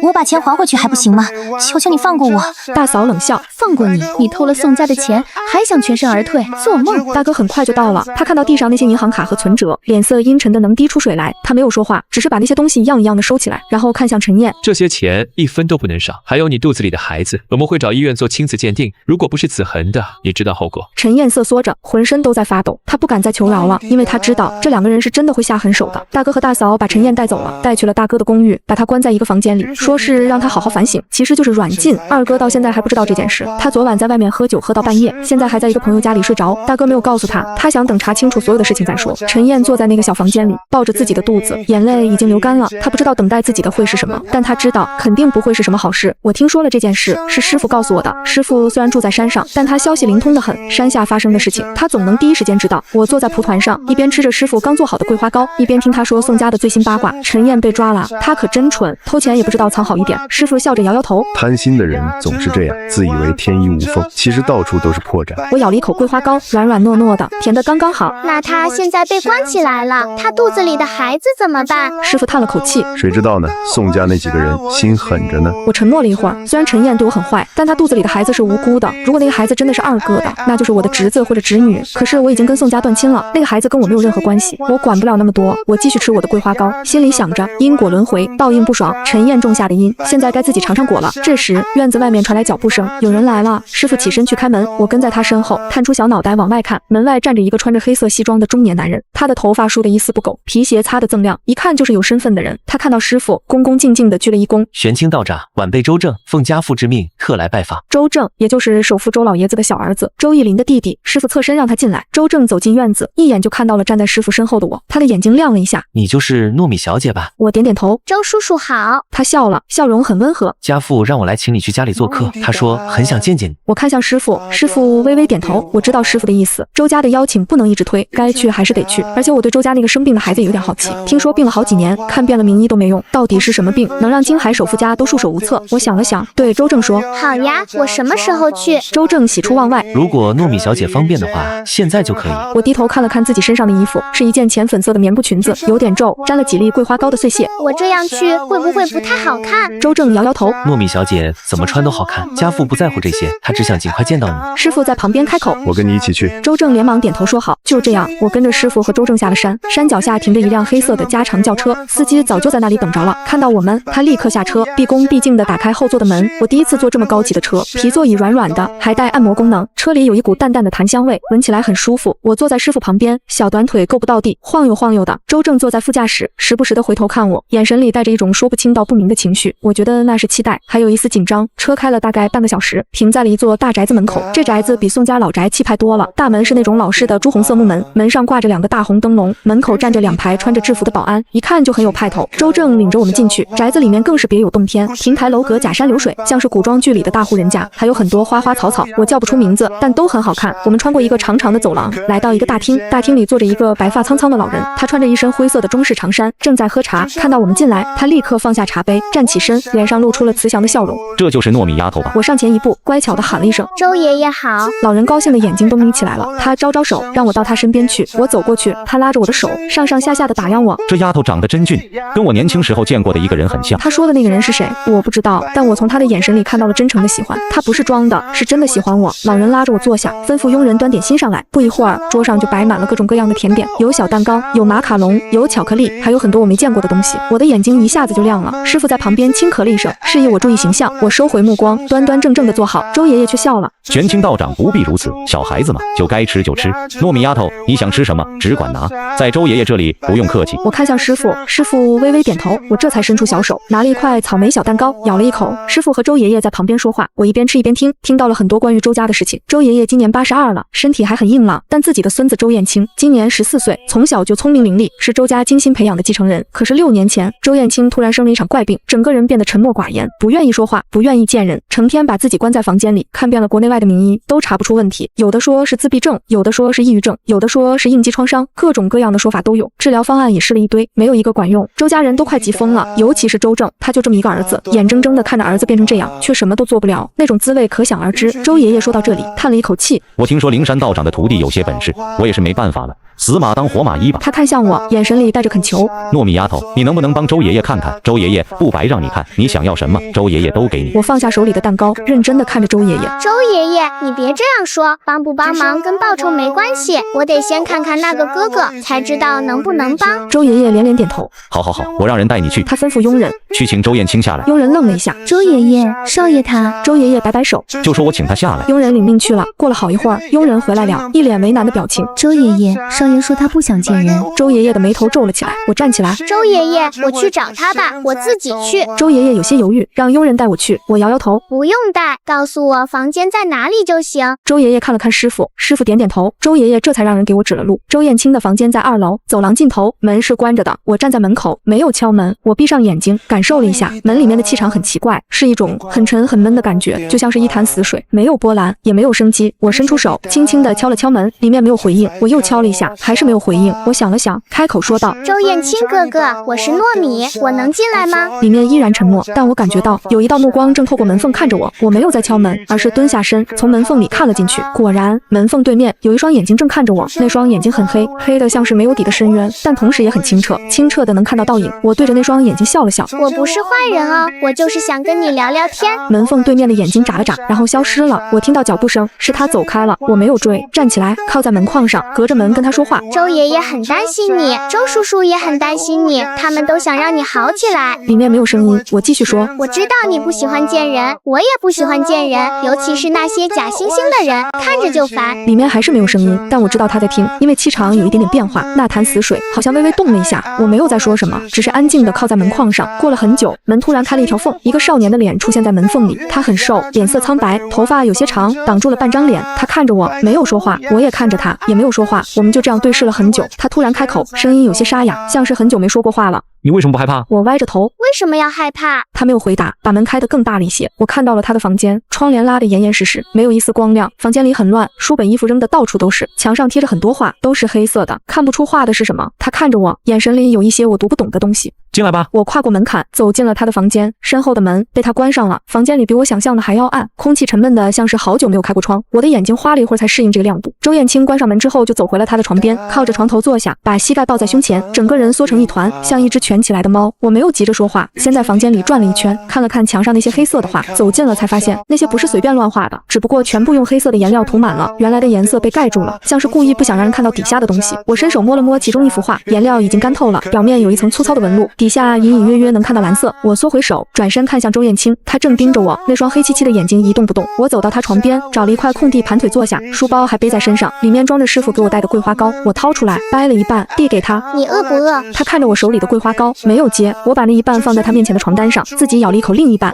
我把钱还回去还不行吗？求求你放过我。大嫂冷笑，放过你？你偷了宋家的钱，还想全身而退？做梦！大哥很快就到了，他看到地上那些银行卡和存折，脸色阴沉的能滴出水来。他没有说话，只是把那些东西一样一样的收起来，然后看向陈燕。这些钱1分都不能少，还有你肚子里的孩子，我们会找医院做亲子鉴定，如果不是子恒的，你知道后果。陈燕瑟缩着，浑身都在发抖，他不敢再求饶了，因为他知道这两个人是真的会下狠手的。大哥和大嫂把陈燕带走了，带去了大哥的公寓，把他关在一个房间里，说是让他好好反省，其实就是软禁。二哥到现在还不知道这件事，他昨晚在外面喝酒喝到半夜，现在还在一个朋友家里睡着，大哥没有告诉他，他想等查清楚所有的事情再说。陈燕坐在那个小房间里，抱着自己的肚子，眼泪已经流干了，他不知道等待自己的会会是什么，但他知道肯定不会是什么好事。我听说了这件事，是师傅告诉我的。师傅虽然住在山上，但他消息灵通得很，山下发生的事情，他总能第一时间知道。我坐在蒲团上，一边吃着师傅刚做好的桂花糕，一边听他说宋家的最新八卦，陈燕被抓了。他可真蠢，偷钱也不知道藏好一点。师傅笑着摇摇头，贪心的人总是这样，自以为天衣无缝，其实到处都是破绽。我咬了一口桂花糕，软软糯糯的，甜得刚刚好。那他现在被关起来了，他肚子里的孩子怎么办？师傅叹了口气，谁知道呢？宋家那几个人心狠着呢。我沉默了一会儿，虽然陈燕对我很坏，但她肚子里的孩子是无辜的。如果那个孩子真的是二哥的，那就是我的侄子或者侄女。可是我已经跟宋家断亲了，那个孩子跟我没有任何关系，我管不了那么多。我继续吃我的桂花糕，心里想着因果轮回，报应不爽，陈燕种下的因，现在该自己尝尝果了。这时院子外面传来脚步声，有人来了。师傅起身去开门，我跟在他身后，探出小脑袋往外看。门外站着一个穿着黑色西装的中年男人，他的头发梳得一丝不苟，皮鞋擦得锃亮，一看就是有身份的人。他看到师傅，恭恭敬敬地鞠了一躬。玄清道长，晚辈周正奉家父之命，特来拜访。周正，也就是首富周老爷子的小儿子，周逸林的弟弟。师傅侧身让他进来。周正走进院子，一眼就看到了站在师傅身后的我，他的眼睛亮了一下。你就是糯米小姐吧？我点点头。周叔叔好。他笑了，笑容很温和。家父让我来请你去家里做客，他说很想见见你。我看向师傅，师傅微微点头。我知道师傅的意思，周家的邀请不能一直推，该去还是得去。而且我对周家那个生病的孩子也有点好奇，听说病了好几年，看遍了名医都没用，到底是什么病能让京海首富家都束手无策？我想了想，对周正说：好呀，我什么时候去？周正喜出望外。如果糯米小姐方便的话，现在就可以。我低头看了看自己身上的衣服，是一件浅粉色的棉布裙子，有点皱，沾了几粒桂花糕的碎屑。我这样去会不会不太好看？周正摇摇头。糯米小姐怎么穿都好看，家父不在乎这些，他只想尽快见到你。师傅在旁边开口：我跟你一起去。周正连忙点头说好。就这样，我跟着师傅和周正下了山。山脚下停着一辆黑色的加长轿车，司机早就在那里等着了。看到我们，他立刻下车，毕恭毕敬地打开后座的门。我第一次坐这么高级的车，皮座椅软软的，还带按摩功能。车里有一股淡淡的檀香味，闻起来很舒服。我坐在师傅旁边，小短腿够不到地，晃悠晃悠的。周正坐在副驾驶，时不时地回头看我，眼神里带着一种说不清道不明的情绪。我觉得那是期待，还有一丝紧张。车开了大概半个小时，停在了一座大宅子门口。这宅子比宋家老宅气派多了，大门是那种老式的朱红色木门，门上挂着2个大红灯笼，门口站着2排穿着制服的保安，一看就很有派头。周正领着我们进去，宅子里面更是别有洞天，亭台楼阁，假山流水，像是古装剧里的大户人家，还有很多花花草草，我叫不出名字，但都很好看。我们穿过一个长长的走廊，来到一个大厅，大厅里坐着一个白发苍苍的老人，他穿着一身灰色的中式长衫，正在喝茶。看到我们进来，他立刻放下茶杯，站起身，脸上露出了慈祥的笑容。这就是糯米丫头吧？我上前一步，乖巧地喊了一声：周爷爷好。老人高兴的眼睛都眯起来了，他招招手让我到他身边去。我走过去，他拉着我的手，上上下下的打量我。这丫头长得真俊，跟我年轻时候见过的一个人很像。他说的那个人是谁？我不知道，但我从他的眼神里看到了真诚的喜欢。他不是装的，是真的喜欢我。老人拉着我坐下，吩咐佣人端点心上来。不一会儿，桌上就摆满了各种各样的甜点，有小蛋糕，有马卡龙，有巧克力，还有很多我没见过的东西。我的眼睛一下子就亮了。师傅在旁边轻咳了一声，示意我注意形象。我收回目光，端端正正的坐好。周爷爷却笑了：玄清道长不必如此，小孩子嘛，就该吃就吃。糯米丫头，你想吃什么，只管拿，在周爷爷这里不用客气。我看向师傅，师傅微微点头，我这才伸出小手，拿了一块草莓小蛋糕，咬了一口。师傅和周爷爷在旁边说话，我一边吃一边听，听到了很多关于周家的事情。周爷爷今年82了，身体还很硬朗，但自己的孙子周燕青今年14岁，从小就聪明伶俐，是周家精心培养的继承人。可是6年前，周燕青突然生了一场怪病，整个人变得沉默寡言，不愿意说话，不愿意见人，成天把自己关在房间里，看遍了国内外的名医，都查不出问题。有的说是自闭症，有的说是抑郁症，有的说是应激创伤，各种各样的说法都有。治疗方案也试了一堆，没有一个管用。周家人都快急疯了，尤其是周正，他就这么一个儿子，眼睁睁的看着儿子变成这样，却什么都做不了，那种滋味可想而知。周爷爷说到这里，叹了一口气：我听说灵山道长的徒弟有些本事，我也是没办法了，死马当活马医吧。他看向我，眼神里带着恳求：糯米丫头，你能不能帮周爷爷看看？周爷爷不白让你看，你想要什么，周爷爷都给你。我放下手里的蛋糕，认真的看着周爷爷。周爷爷，你别这样说，帮不帮忙跟报酬没关系，我得先看看那个哥哥，才知道能不能帮。周爷爷连连点头。好好好，我让人带你去。他吩咐佣人去请周燕青下来。佣人愣了一下：周爷爷，少爷他。周爷爷摆摆手，就说我请他下来。佣人领命去了。过了好一会儿，佣人回来了，一脸为难的表情。周爷爷，少爷爷说他不想见人。周爷爷的眉头皱了起来，我站起来。周爷爷，我去找他吧，我自己去。周爷爷有些犹豫，让佣人带我去。我摇摇头，不用带，告诉我房间在哪里就行。周爷爷看了看师傅，师傅点点头，周爷爷这才让人给我指了路。周燕青的房间在2楼，走廊尽头，门是关着的。我站在门口，没有敲门。我闭上眼睛，感受了一下门里面的气场很奇怪，是一种很沉很闷的感觉，就像是一潭死水，没有波澜，也没有生机。我伸出手，轻轻地敲了敲门，里面没有回应。我又敲了一下，还是没有回应。我想了想，开口说道：周燕青哥哥，我是糯米，我能进来吗？里面依然沉默，但我感觉到有一道目光正透过门缝看着我。我没有再敲门，而是蹲下身，从门缝里看了进去。果然，门缝对面有一双眼睛正看着我，那双眼睛很黑，黑的像是没有底的深渊，但同时也很清澈，清澈的能看到倒影。我对着那双眼睛笑了笑，我不是坏人哦，我就是想跟你聊聊天。门缝对面的眼睛眨了眨，然后消失了。我听到脚步声，是他走开了，我没有追，站起来靠在门框上，隔着门跟他说话。周爷爷很担心你，周叔叔也很担心你，他们都想让你好起来。里面没有声音，我继续说，我知道你不喜欢见人，我也不喜欢见人，尤其是那些假惺惺的人，看着就烦。里面还是没有声音，但我知道他在听，因为气场有一点点变化，那潭死水好像微微动了一下。我没有再说什么，只是安静地靠在门框上。过了很久，门突然开了一条缝，一个少年的脸出现在门缝里，他很瘦，脸色苍白，头发有些长，挡住了半张脸。他看着我，没有说话，我也看着他，也没有说话。我们就这样对视了很久。他突然开口，声音有些沙哑，像是很久没说过话了。你为什么不害怕？我歪着头，为什么要害怕？他没有回答，把门开得更大了一些。我看到了他的房间，窗帘拉得严严实实，没有一丝光亮。房间里很乱，书本衣服扔得到处都是，墙上贴着很多画，都是黑色的，看不出画的是什么。他看着我，眼神里有一些我读不懂的东西。进来吧。我跨过门槛，走进了他的房间，身后的门被他关上了。房间里比我想象的还要暗，空气沉闷的像是好久没有开过窗。我的眼睛花了一会儿才适应这个亮度。周燕青关上门之后就走回了他的床边，靠着床头坐下，把膝盖抱在胸前，整个人缩成一团，像一只蜷起来的猫。我没有急着说话，先在房间里转了一圈，看了看墙上那些黑色的画，走近了才发现那些不是随便乱画的，只不过全部用黑色的颜料涂满了，原来的颜色被盖住了，像是故意不想让人看到底下的东西。我伸手摸了摸其中一幅画，颜料已经干透了，表面有一层粗糙的纹路，底下隐隐约约能看到蓝色。我缩回手，转身看向周燕青，她正盯着我，那双黑漆漆的眼睛一动不动。我走到她床边，找了一块空地盘腿坐下，书包还背在身上，里面装着师傅给我带的桂花糕。我掏出来，掰了一半，递给她。你饿不饿？她看着我手里的桂花糕，没有接。我把那一半放在她面前的床单上，自己咬了一口另一半，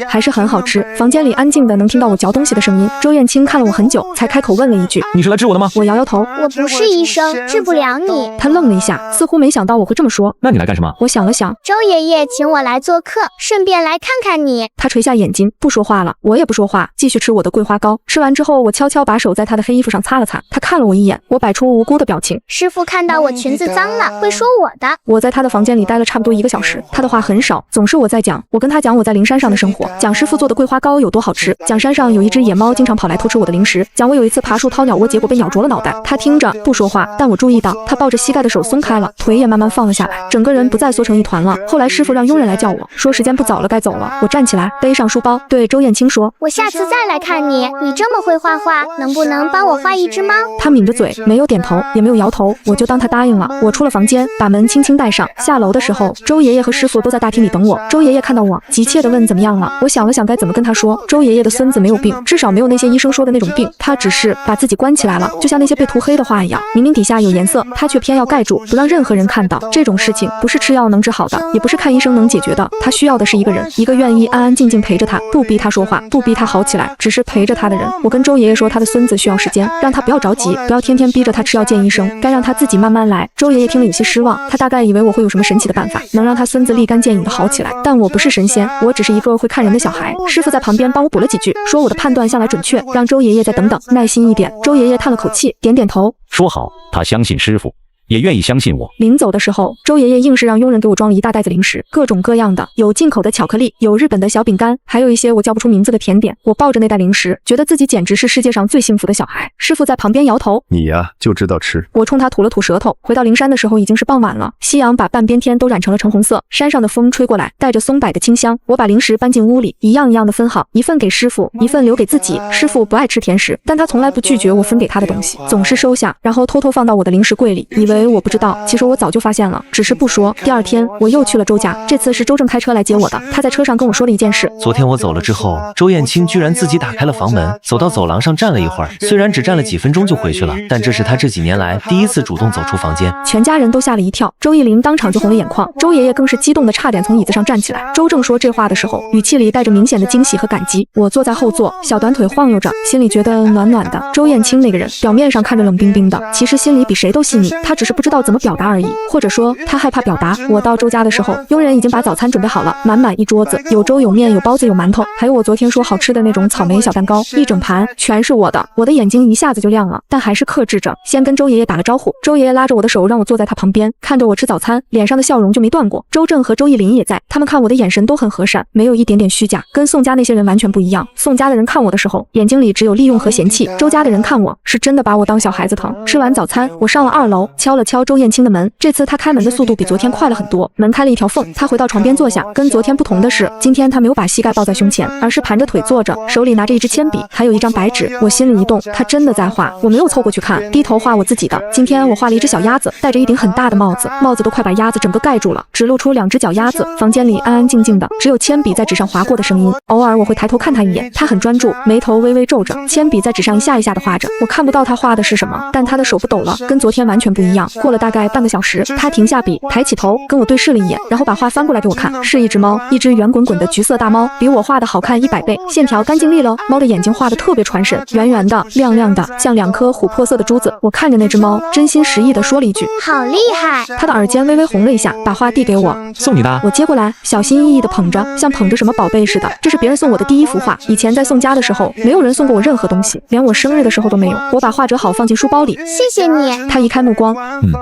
还是很好吃。房间里安静的能听到我嚼东西的声音。周燕青看了我很久，才开口问了一句：你是来治我的吗？我摇摇头，我不是医生，治不了你。她愣了一下，似乎没想到我会这么说。那你来干什么？我想了想，周爷爷请我来做客，顺便来看看你。她垂下眼睛，不说话了，我也不说话，继续吃我的桂花糕。吃完之后，我悄悄把手在她的黑衣服上擦了擦，她看了我一眼，我摆出无辜的表情。师傅看到我裙子脏了，会说我的。我在她的房间里待了差不多1个小时，她的话很少，总是我在讲。我跟她讲我在灵山上的生活，讲师傅做的桂花糕有多好吃，讲山上有一只野猫经常跑来偷吃我的零食，讲我有一次爬树掏鸟窝，结果被鸟啄了脑袋。她听着不说话，但我注意到她抱着膝盖的手松开了，腿也慢慢放了下来，整个人不再缩成一团了。后来师傅让佣人来叫我，说时间不早了，该走了。我站起来，背上书包，对周燕青说：我下次再来看你，你这么会画画，能不能帮我画一只猫？她抿着嘴，没有点头，也没有摇头，我就当她答应了。我出了房间，把门轻轻带上。下楼的时候，周爷爷和师傅都在大厅里等我。周爷爷看到我，急切地问怎么样了。我想了想该怎么跟他说。周爷爷的孙子没有病，至少没有那些医生说的那种病，他只是把自己关起来了，就像那些被涂黑的画一样，明明底下有颜色，他却偏要盖住，不让任何人看到。这种事情不是吃药能治好的，也不是看医生能解决的。他需要的是一个人，一个愿意安安静静陪着他，不逼他说话，不逼他好起来，只是陪着他的人。我跟周爷爷说他的孙子需要时间，让他不要着急，不要天天逼着他吃药见医生，该让他自己慢慢来。周爷爷听了有些失望，他大概以为我会有什么神奇的办法，能让他孙子立竿见影的好起来。但我不是神仙，我只是一个会看人的小孩。师傅在旁边帮我补了几句，说我的判断向来准确，让周爷爷再等等，耐心一点。周爷爷叹了口气，点点头，说好，他相信师傅，也愿意相信我。临走的时候，周爷爷硬是让佣人给我装了一大袋子零食，各种各样的，有进口的巧克力，有日本的小饼干，还有一些我叫不出名字的甜点。我抱着那袋零食，觉得自己简直是世界上最幸福的小孩。师傅在旁边摇头，你呀，就知道吃。我冲他吐了吐舌头。回到灵山的时候已经是傍晚了，夕阳把半边天都染成了橙红色，山上的风吹过来，带着松柏的清香。我把零食搬进屋里，一样一样的分好，一份给师傅，一份留给自己。师傅不爱吃甜食，但他从来不拒绝我分给他的东西，总是收下，然后偷偷放到我的零食柜里，以为为我不知道，其实我早就发现了，只是不说。第二天我又去了周家，这次是周正开车来接我的。他在车上跟我说了一件事：昨天我走了之后，周燕青居然自己打开了房门，走到走廊上站了一会儿，虽然只站了几分钟就回去了，但这是他这几年来第一次主动走出房间。全家人都吓了一跳，周逸林当场就红了眼眶，周爷爷更是激动的差点从椅子上站起来。周正说这话的时候，语气里带着明显的惊喜和感激。我坐在后座，小短腿晃悠着，心里觉得暖暖的。周燕青那个人，表面上看着冷冰冰的，其实心里比谁都细腻，他只是不知道怎么表达而已，或者说他害怕表达。我到周家的时候，佣人已经把早餐准备好了，满满一桌子，有粥有面有包子有馒头，还有我昨天说好吃的那种草莓小蛋糕，一整盘全是我的。我的眼睛一下子就亮了，但还是克制着，先跟周爷爷打了招呼。周爷爷拉着我的手让我坐在他旁边，看着我吃早餐，脸上的笑容就没断过。周正和周逸林也在，他们看我的眼神都很和善，没有一点点虚假，跟宋家那些人完全不一样。宋家的人看我的时候，眼睛里只有利用和嫌弃，周家的人看我是真的把我当小孩子疼。吃完早餐，我上了2楼，敲了敲周燕青的门，这次他开门的速度比昨天快了很多，门开了一条缝，他回到床边坐下。跟昨天不同的是，今天他没有把膝盖抱在胸前，而是盘着腿坐着，手里拿着一支铅笔，还有一张白纸。我心里一动，他真的在画。我没有凑过去看，低头画我自己的。今天我画了一只小鸭子，戴着一顶很大的帽子，帽子都快把鸭子整个盖住了，只露出2只脚丫子。房间里安安静静的，只有铅笔在纸上划过的声音。偶尔我会抬头看他一眼，他很专注，眉头微微皱着，铅笔在纸上一下一下的画着。我看不到他画的是什么，但他的手不抖了，跟昨天完全不一样。过了大概半个小时，他停下笔，抬起头跟我对视了一眼，然后把画翻过来给我看，是一只猫，一只圆滚滚的橘色大猫，比我画的好看100倍，线条干净利落。猫的眼睛画的特别传神，圆圆的亮亮的，像2颗琥珀色的珠子。我看着那只猫，真心实意的说了一句好厉害。他的耳尖微微红了一下，把画递给我，送你的。我接过来，小心翼翼的捧着，像捧着什么宝贝似的。这是别人送我的第1幅画，以前在宋家的时候，没有人送过我任何东西，连我生日的时候都没有。我把画折好放进书包里，谢谢你。他移开目光，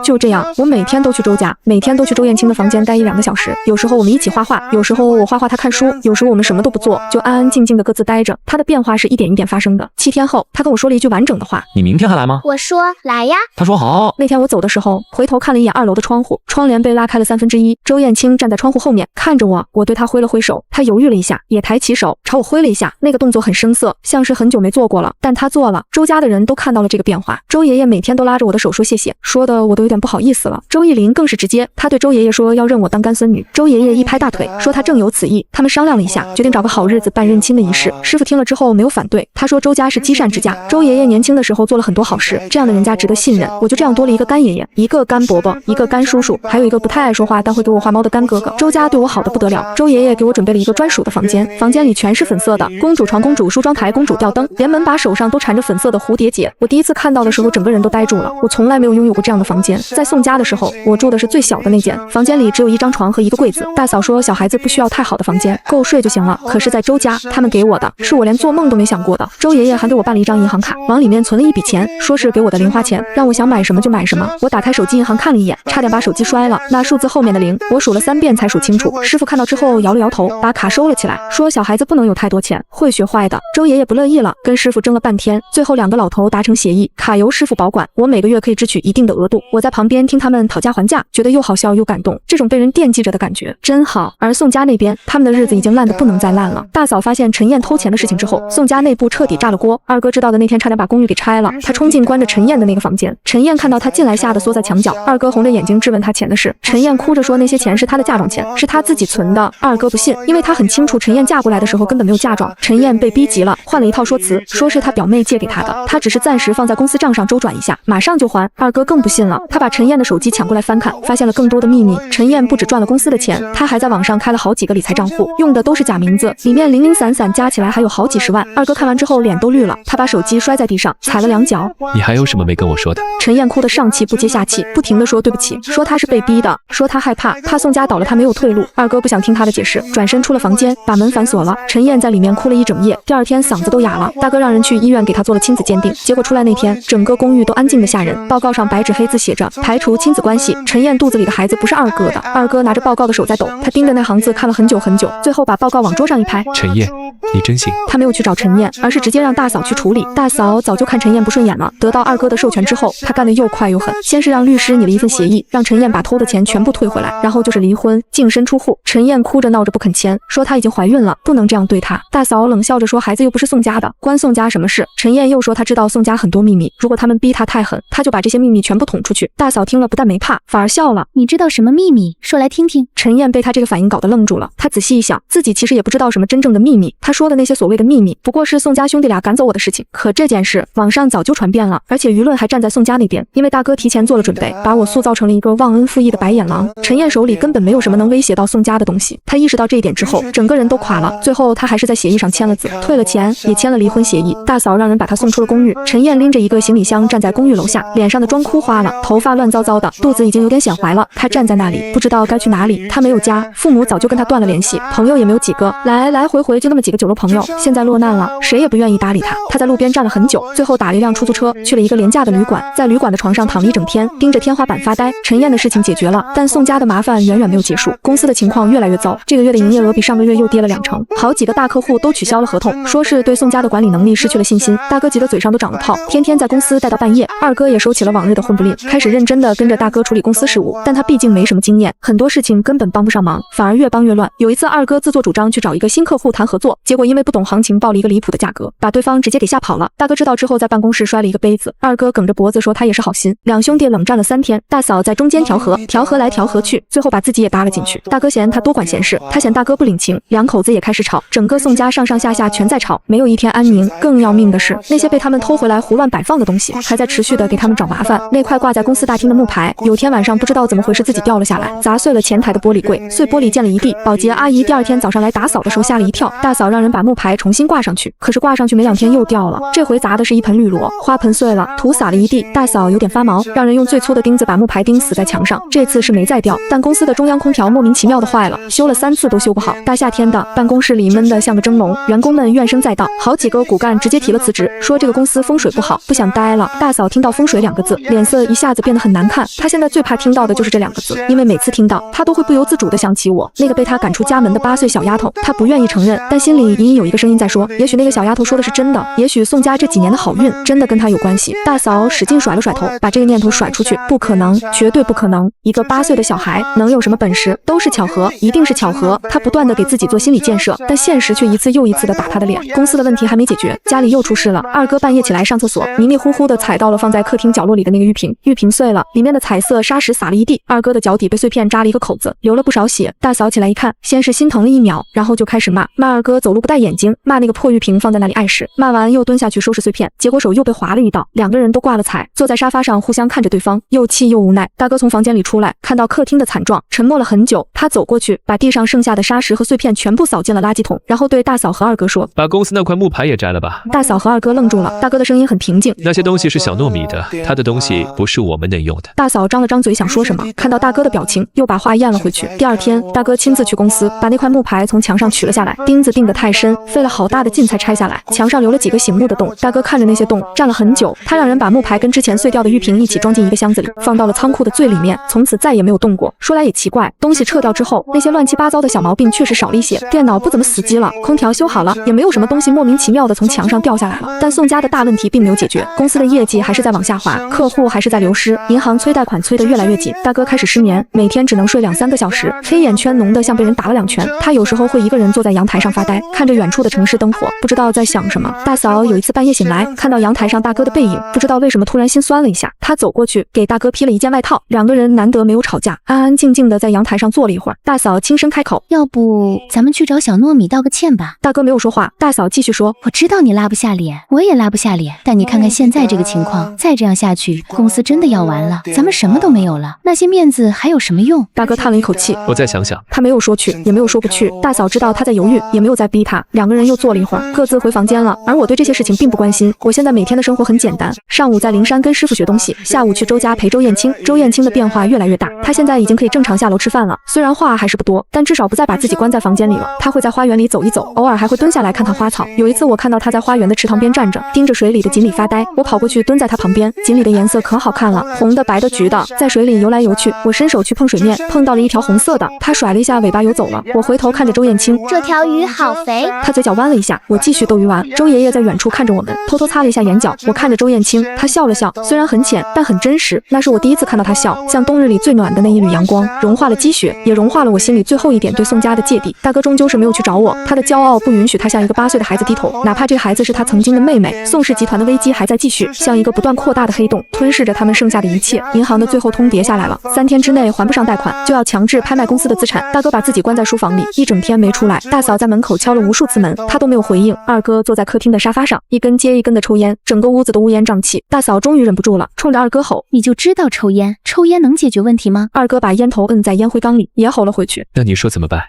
就这样，我每天都去周家，每天都去周燕青的房间待1-2个小时。有时候我们一起画画，有时候我画画他看书，有时候我们什么都不做，就安安静静的各自待着。他的变化是一点一点发生的。7天后，他跟我说了一句完整的话：你明天还来吗？我说来呀。他说好。那天我走的时候，回头看了一眼2楼的窗户，窗帘被拉开了1/3。周燕青站在窗户后面看着我，我对他挥了挥手，他犹豫了一下，也抬起手朝我挥了一下，那个动作很生涩，像是很久没做过了，但他做了。周家的人都看到了这个变化。周爷爷每天都拉着我的手说谢谢，说的我都有点不好意思了。周逸林更是直接，他对周爷爷说要认我当干孙女。周爷爷一拍大腿，说他正有此意。他们商量了一下，决定找个好日子办认亲的仪式。师傅听了之后没有反对，他说周家是积善之家，周爷爷年轻的时候做了很多好事，这样的人家值得信任。我就这样多了一个干爷爷，一个干伯伯，一个干叔叔，还有一个不太爱说话但会给我画猫的干哥哥。周家对我好的不得了，周爷爷给我准备了一个专属的房间，房间里全是粉色的，公主床、公主梳妆台、公主吊灯，连门把手上都缠着粉色的蝴蝶结。我第一次看到的时候，整个人都呆住了，我从来没有拥有过这样的房间。在宋家的时候，我住的是最小的那间，房间里只有1张床和1个柜子。大嫂说小孩子不需要太好的房间，够睡就行了。可是在周家，他们给我的是我连做梦都没想过的。周爷爷还给我办了一张银行卡，往里面存了一笔钱，说是给我的零花钱，让我想买什么就买什么。我打开手机银行看了一眼，差点把手机摔了，那数字后面的0，我数了3遍才数清楚。师傅看到之后摇了摇头，把卡收了起来，说小孩子不能有太多钱，会学坏的。周爷爷不乐意了，跟师傅争了半天，最后2个老头达成协议，卡由师傅保管，我每个月可以支取一定的额度。我在旁边听他们讨价还价，觉得又好笑又感动，这种被人惦记着的感觉真好。而宋家那边，他们的日子已经烂得不能再烂了。大嫂发现陈燕偷钱的事情之后，宋家内部彻底炸了锅。二哥知道的那天差点把公寓给拆了，他冲进关着陈燕的那个房间，陈燕看到他进来吓得缩在墙角，二哥红着眼睛质问他钱的事，陈燕哭着说那些钱是他的嫁妆钱，是他自己存的。二哥不信，因为他很清楚陈燕嫁过来的时候根本没有嫁妆。陈燕被逼急了，换了一套说辞，说是他表妹借给他的，他只是暂时放在公司账上周转一下，马上就还。二哥更不信了，他把陈燕的手机抢过来翻看，发现了更多的秘密。陈燕不只赚了公司的钱，他还在网上开了好几个理财账户，用的都是假名字，里面零零散散加起来还有好几十万。二哥看完之后脸都绿了，他把手机摔在地上，踩了2脚。你还有什么没跟我说的？陈燕哭得上气不接下气，不停地说对不起，说他是被逼的，说他害怕宋家倒了他没有退路。二哥不想听他的解释，转身出了房间，把门反锁了。陈燕在里面哭了一整夜，第2天嗓子都哑了。大哥让人去医院给他做了亲子鉴定，结果出来那天，整个公寓都安静的吓人。报告上白纸黑字写着排除亲子关系，陈燕肚子里的孩子不是二哥的。二哥拿着报告的手在抖，他盯着那行字看了很久很久，最后把报告往桌上一拍。陈燕，你真行。他没有去找陈燕，而是直接让大嫂去处理。大嫂早就看陈燕不顺眼了，得到二哥的授权之后，他干得又快又狠，先是让律师拟了一份协议，让陈燕把偷的钱全部退回来，然后就是离婚，净身出户。陈燕哭着闹着不肯签，说她已经怀孕了，不能这样对她。大嫂冷笑着说孩子又不是宋家的，关宋家什么事？陈燕又说她知道宋家很多秘密，如果他们逼她太狠，她就把这些秘密全部捅出去。大嫂听了不但没怕，反而笑了。你知道什么秘密？说来听听。陈燕被他这个反应搞得愣住了。她仔细一想，自己其实也不知道什么真正的秘密。她说的那些所谓的秘密，不过是宋家兄弟俩赶走我的事情。可这件事网上早就传遍了，而且舆论还站在宋家那边，因为大哥提前做了准备，把我塑造成了一个忘恩负义的白眼狼。陈燕手里根本没有什么能威胁到宋家的东西。她意识到这一点之后，整个人都垮了。最后她还是在协议上签了字，退了钱，也签了离婚协议。大嫂让人把她送出了公寓。陈燕拎着一个行李箱站在公寓楼下，脸上的妆哭花了，头发乱糟糟的，肚子已经有点显怀了。她站在那里，不知道该去哪里。她没有家，父母早就跟她断了联系，朋友也没有几个，来回就那么几个酒肉朋友。现在落难了，谁也不愿意搭理她。她在路边站了很久，最后打了一辆出租车，去了一个廉价的旅馆，在旅馆的床上躺了一整天，盯着天花板发呆。陈燕的事情解决了，但宋家的麻烦远远没有结束，公司的情况越来越糟，这个月的营业额比上个月又跌了2成，好几个大客户都取消了合同，说是对宋家的管理能力失去了信心。大哥急得嘴上都长了泡，天天在公司待到半夜。二哥也收起了往日的混不吝，开始认真的跟着大哥处理公司事务，但他毕竟没什么经验，很多事情根本帮不上忙，反而越帮越乱。有一次二哥自作主张去找一个新客户谈合作，结果因为不懂行情报了一个离谱的价格，把对方直接给吓跑了。大哥知道之后在办公室摔了一个杯子，二哥梗着脖子说他也是好心，两兄弟冷战了3天，大嫂在中间调和来调和去，最后把自己也搭了进去。大哥嫌他多管闲事，他嫌大哥不领情，两口子也开始吵，整个宋家上上下下全在吵，没有一天安宁。更要命的是，那些被他们偷回来胡乱摆放的东西还在持续的给他们找麻烦。那块挂在公司大厅的木牌，有天晚上不知道怎么回事自己掉了下来，砸碎了前台的玻璃柜，碎玻璃溅了一地。保洁阿姨第2天早上来打扫的时候吓了一跳，大嫂让人把木牌重新挂上去，可是挂上去没2天又掉了，这回砸的是一盆绿萝，花盆碎了，土洒了一地。大嫂有点发毛，让人用最粗的钉子把木牌钉死在墙上，这次是没再掉，但公司的中央空调莫名其妙的坏了，修了3次都修不好。大夏天的，办公室里闷得像个蒸笼，员工们怨声载道，好几个骨干直接提了辞职，说这个公司风水不好，不想待了。大嫂听到风水2个字，脸色一下子变得很难看。她现在最怕听到的就是这2个字，因为每次听到，她都会不由自主地想起我那个被她赶出家门的8岁小丫头。她不愿意承认，但心里隐隐有一个声音在说，也许那个小丫头说的是真的，也许宋家这几年的好运真的跟她有关系。大嫂使劲甩了甩头，把这个念头甩出去，不可能，绝对不可能，一个8岁的小孩能有什么本事？都是巧合，一定是巧合。她不断地给自己做心理建设，但现实却一次又一次地打她的脸。公司的问题还没解决，家里又出事了。二哥半夜起来上厕所，迷迷糊糊地踩到了放在客厅角落里的那个玉瓶，玉瓶碎了，里面的彩色砂石洒了一地。二哥的脚底被碎片扎了一个口子，流了不少血。大嫂起来一看，先是心疼了1秒，然后就开始骂二哥走路不带眼睛，骂那个破玉瓶放在那里碍事。骂完又蹲下去收拾碎片，结果手又被划了一道，2个人都挂了彩，坐在沙发上互相看着对方，又气又无奈。大哥从房间里出来，看到客厅的惨状，沉默了很久。他走过去，把地上剩下的砂石和碎片全部扫进了垃圾桶，然后对大嫂和二哥说：“把公司那块木牌也摘了吧。”大嫂和二哥愣住了，大哥的声音很平静：“那些东西是小糯米的，他的东西不是我们能用的。”大嫂张了张嘴想说什么，看到大哥的表情，又把话咽了回去。第2天，大哥亲自去公司，把那块木牌从墙上取了下来，钉子钉得太深，费了好大的劲才拆下来，墙上留了几个醒目的洞。大哥看着那些洞，站了很久。他让人把木牌跟之前碎掉的玉瓶一起装进一个箱子里，放到了仓库的最里面，从此再也没有动过。说来也奇怪，东西撤掉之后，那些乱七八糟的小毛病确实少了一些，电脑不怎么死机了，空调修好了，也没有什么东西莫名其妙的从墙上掉下来了。但宋家的大问题并没有解决，公司的业绩还是在往下滑，客户还是在流失，银行催贷款催得越来越紧。大哥开始失眠，每天只能睡2-3个小时，黑眼圈浓得像被人打了2拳。他有时候会一个人坐在阳台上发呆，看着远处的城市灯火，不知道在想什么。大嫂有一次半夜醒来，看到阳台上大哥的背影，不知道为什么突然心酸了一下。她走过去给大哥披了一件外套，2个人难得没有吵架，安安静静的在阳台上坐了一会儿。大嫂轻声开口：“要不咱们去找小糯米道个歉吧。”大哥没有说话，大嫂继续说：“我知道你拉不下脸，我也拉不下脸，但你看看现在这个情况，再这样下去，公司真的要完了，咱们什么都没有了，那些面子还有什么用？”大哥叹了一口气：“我再想想。”他没有说去，也没有说不去。大嫂知道他在犹豫，也没有再逼他。2个人又坐了一会儿，各自回房间了。而我对这些事情并不关心，我现在每天的生活很简单，上午在灵山跟师傅学东西，下午去周家陪周燕青。周燕青的变化越来越大，她现在已经可以正常下楼吃饭了，虽然话还是不多，但至少不再把自己关在房间里了。她会在花园里走一走，偶尔还会蹲下来看看花草。有一次我看到她在花园的池塘边站着，盯着水里的锦鲤发呆，我跑过去蹲在她旁边，锦鲤的颜色可好看了，红的、白的、橘的，在水里游来游去。我伸手去碰水面，碰到了一条红色的，她甩了一下尾巴游走了。我回头看着周燕青，这条鱼好肥。她嘴角弯了一下，我继续逗鱼玩。周爷爷在远处看着我们，偷偷擦了一下眼角。我看着周燕青，她笑了笑，虽然很浅，但很真实。那是我第一次看到她笑，像冬日里最暖的那一缕阳光，融化了积雪，也融化了我心里最后一点对宋家的芥蒂。大哥终究是没有去找我，他的骄傲不允许他向一个8岁的孩子低头，哪怕这个孩子是他曾经的妹妹。宋氏集团的危机还在继续，像一个不断扩大的黑洞，吞噬着他们剩下的一切。银行的最后通牒下来了，3天之内还不上贷款，就要强制拍卖公司的资产。大哥把自己关在书房里，一整天没出来。大嫂在门口敲了无数次门，他都没有回应。二哥坐在客厅的沙发上，一根接一根的抽烟，整个屋子都乌烟瘴气。大嫂终于忍不住了，冲着二哥吼：“你就知道抽烟？抽烟能解决问题吗？”二哥把烟头摁在烟灰缸里，也吼了回去。那你说怎么办？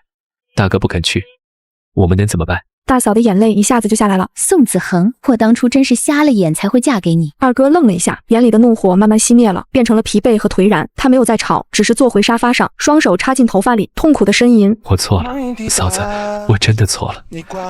大哥不肯去，我们能怎么办？大嫂的眼泪一下子就下来了。宋子恒，我当初真是瞎了眼才会嫁给你。二哥愣了一下，眼里的怒火慢慢熄灭了，变成了疲惫和颓然。他没有再吵，只是坐回沙发上，双手插进头发里，痛苦的呻吟：“我错了，嫂子，我真的错了。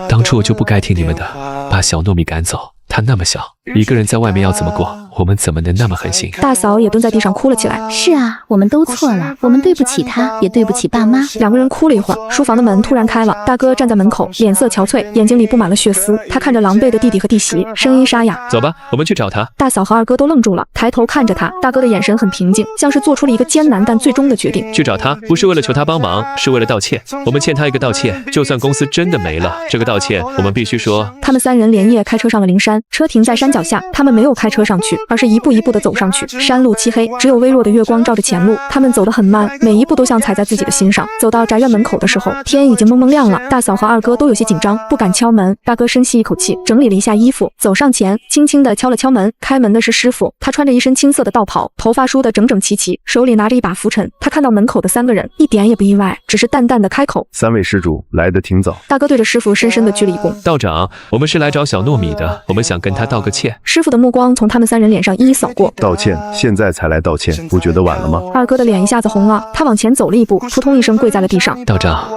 当初我就不该听你们的，把小糯米赶走。他那么小，一个人在外面要怎么过？我们怎么能那么狠心？”大嫂也蹲在地上哭了起来。是啊，我们都错了，我们对不起他，也对不起爸妈。两个人哭了一会儿，书房的门突然开了，大哥站在门口，脸色憔悴，眼睛里布满了血丝。他看着狼狈的弟弟和弟媳，声音沙哑：“走吧，我们去找他。”大嫂和二哥都愣住了，抬头看着他。大哥的眼神很平静，像是做出了一个艰难但最终的决定。去找他，不是为了求他帮忙，是为了道歉。我们欠他一个道歉，就算公司真的没了，这个道歉我们必须说。他们3人连夜开车上了灵山，车停在山脚下，他们没有开车上去，而是一步一步地走上去。山路漆黑，只有微弱的月光照着前路。他们走得很慢，每一步都像踩在自己的心上。走到宅院门口的时候，天已经蒙蒙亮了。大嫂和二哥都有些紧张，不敢敲门。大哥深吸一口气，整理了一下衣服，走上前，轻轻地敲了敲门。开门的是师傅，他穿着一身青色的道袍，头发梳得整整齐齐，手里拿着一把拂尘。他看到门口的3个人，一点也不意外，只是淡淡的开口：“3位施主来得挺早。”大哥对着师傅深深地鞠了一躬：“道长，我们是来找小糯米的，我们想跟他道个歉。”师傅的目光从他们3人脸上一一扫过。道歉？现在才来道歉，不觉得晚了吗？二哥的脸一下子红了，他往前走了一步，扑通一声跪在了地上。道长，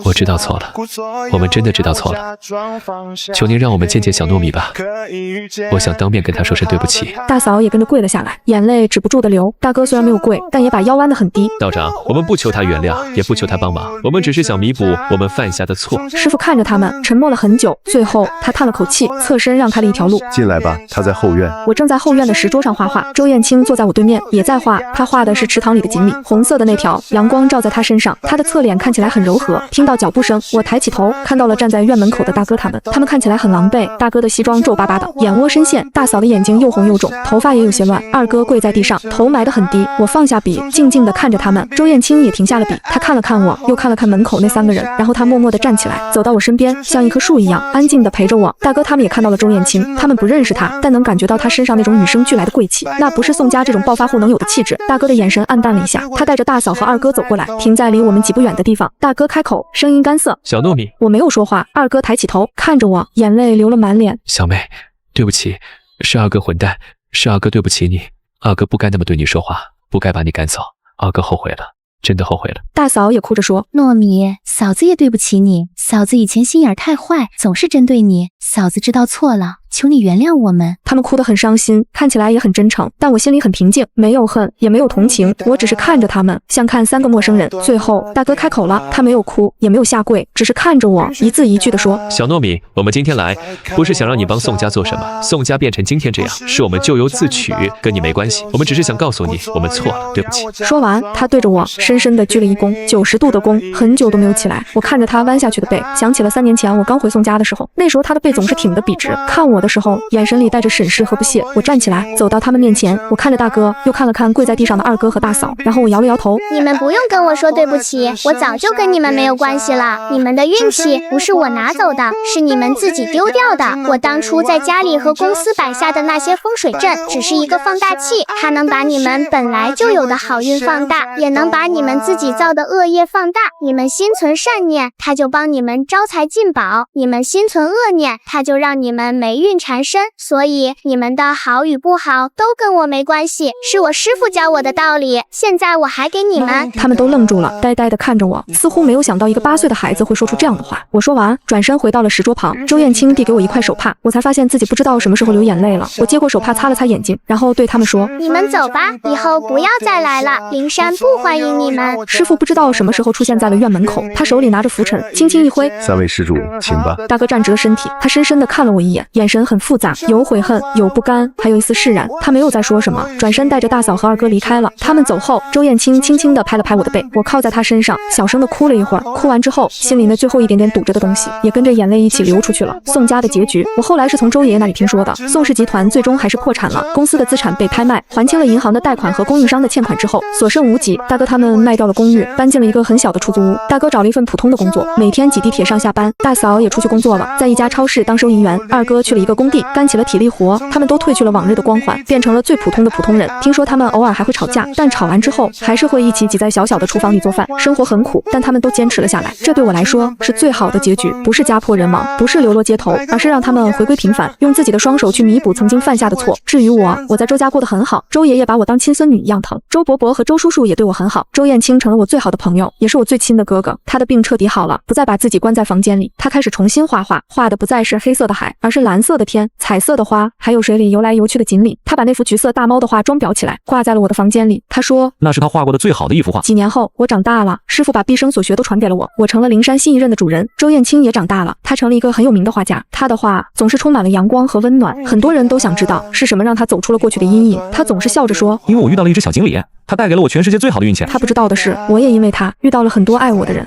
我知道错了，我们真的知道错了，求您让我们见见小糯米吧，我想当面跟他说声对不起。大嫂也跟着跪了下来，眼泪止不住的流。大哥虽然没有跪，但也把腰弯得很低。道长，我们不求他原谅，也不求他帮忙，我们只是想弥补我们犯下的错。师傅看着他们，沉默了很久，最后他叹了口气，侧身让开了一条路。进来吧，他在后院。我正在后院的石桌上画画，周燕青坐在我对面，也在画。他画的是池塘里的锦鲤，红色的那条，阳光照在他身上，他的侧脸看起来很柔和。听到脚步声，我抬起头，看到了站在院门口的大哥他们看起来很狼狈。大哥的西装皱巴巴的，眼窝深陷，大嫂的眼睛又红又肿，头发也有些乱。二哥跪在地上，头埋得很低。我放下笔，静静地看着他们。周燕青也停下了笔，他看了看我，又看了看门口那3个人，然后他默默地站起来，走到我身边，像一棵树一样安静地陪着我。大哥他们也看到了周燕青，他们不认识他，但能感觉到他身上那种与生俱来的贵气，那不是宋家这种暴发户能有的气质。大哥的眼神暗淡了一下，他带着大嫂和二哥走过来，停在离我们几步远的地方。大哥开口，声音干涩：“小糯米。”我没有说话。二哥抬起头看着我，眼泪流了满脸。小妹，对不起，是二哥混蛋，是二哥对不起你，二哥不该那么对你说话，不该把你赶走，二哥后悔了，真的后悔了。大嫂也哭着说：“糯米，嫂子也对不起你，嫂子以前心眼太坏，总是针对你，嫂子知道错了，求你原谅我们。”他们哭得很伤心，看起来也很真诚，但我心里很平静，没有恨，也没有同情，我只是看着他们，像看3个陌生人。最后，大哥开口了，他没有哭，也没有下跪，只是看着我，一字一句地说：“小糯米，我们今天来，不是想让你帮宋家做什么，宋家变成今天这样，是我们咎由自取，跟你没关系。我们只是想告诉你，我们错了，对不起。”说完，他对着我深深地鞠了一躬，90度的躬，很久都没有起来。我看着他弯下去的背，想起了3年前我刚回宋家的时候，那时候他的背总是挺得笔直，看我的时候，眼神里带着审视和不屑。我站起来，走到他们面前，我看着大哥，又看了看跪在地上的二哥和大嫂，然后我摇了摇头：“你们不用跟我说对不起，我早就跟你们没有关系了。你们的运气不是我拿走的，是你们自己丢掉的。我当初在家里和公司摆下的那些风水阵，只是一个放大器，它能把你们本来就有的好运放大，也能把你们自己造的恶业放大。你们心存善念，它就帮你们招财进宝；你们心存恶念，它就让你们霉运缠身。所以你们的好与不好都跟我没关系，是我师傅教我的道理。现在我还给你们。”他们都愣住了，呆呆地看着我，似乎没有想到一个8岁的孩子会说出这样的话。我说完，转身回到了石桌旁。周燕青递给我一块手帕，我才发现自己不知道什么时候流眼泪了。我接过手帕擦了擦眼睛，然后对他们说：“你们走吧，以后不要再来了，灵山不欢迎你们。”师傅不知道什么时候出现在了院门口，他手里拿着拂尘，轻轻一挥：“3位施主，请吧。”大哥站直了身体，他深深地看了我一眼，眼神神很复杂，有悔恨，有不甘，还有一丝释然。他没有再说什么，转身带着大嫂和二哥离开了。他们走后，周燕青轻轻地拍了拍我的背，我靠在他身上，小声地哭了一会儿。哭完之后，心里那最后一点点堵着的东西也跟着眼泪一起流出去了。宋家的结局，我后来是从周爷爷那里听说的。宋氏集团最终还是破产了，公司的资产被拍卖，还清了银行的贷款和供应商的欠款之后，所剩无几。大哥他们卖掉了公寓，搬进了一个很小的出租屋。大哥找了一份普通的工作，每天挤地铁上下班。大嫂也出去工作了，在一家超市当收银员。二哥去了一个工地，干起了体力活。他们都褪去了往日的光环，变成了最普通的普通人。听说他们偶尔还会吵架，但吵完之后还是会一起挤在小小的厨房里做饭。生活很苦，但他们都坚持了下来。这对我来说是最好的结局，不是家破人亡，不是流落街头，而是让他们回归平凡，用自己的双手去弥补曾经犯下的错。至于我在周家过得很好，周爷爷把我当亲孙女一样疼，周伯伯和周叔叔也对我很好。周燕青成了我最好的朋友，也是我最亲的哥哥。他的病彻底好了，不再把自己关在房间里，他开始重新画画，画的不再是黑色的海，而是蓝色的天、彩色的花，还有水里游来游去的锦鲤。他把那幅橘色大猫的画装裱起来，挂在了我的房间里。他说那是他画过的最好的一幅画。几年后，我长大了，师傅把毕生所学都传给了我，我成了灵山新一任的主人。周燕青也长大了，他成了一个很有名的画家，他的画总是充满了阳光和温暖。很多人都想知道是什么让他走出了过去的阴影，他总是笑着说，因为我遇到了一只小锦鲤，它带给了我全世界最好的运气。他不知道的是，我也因为他遇到了很多爱我的人。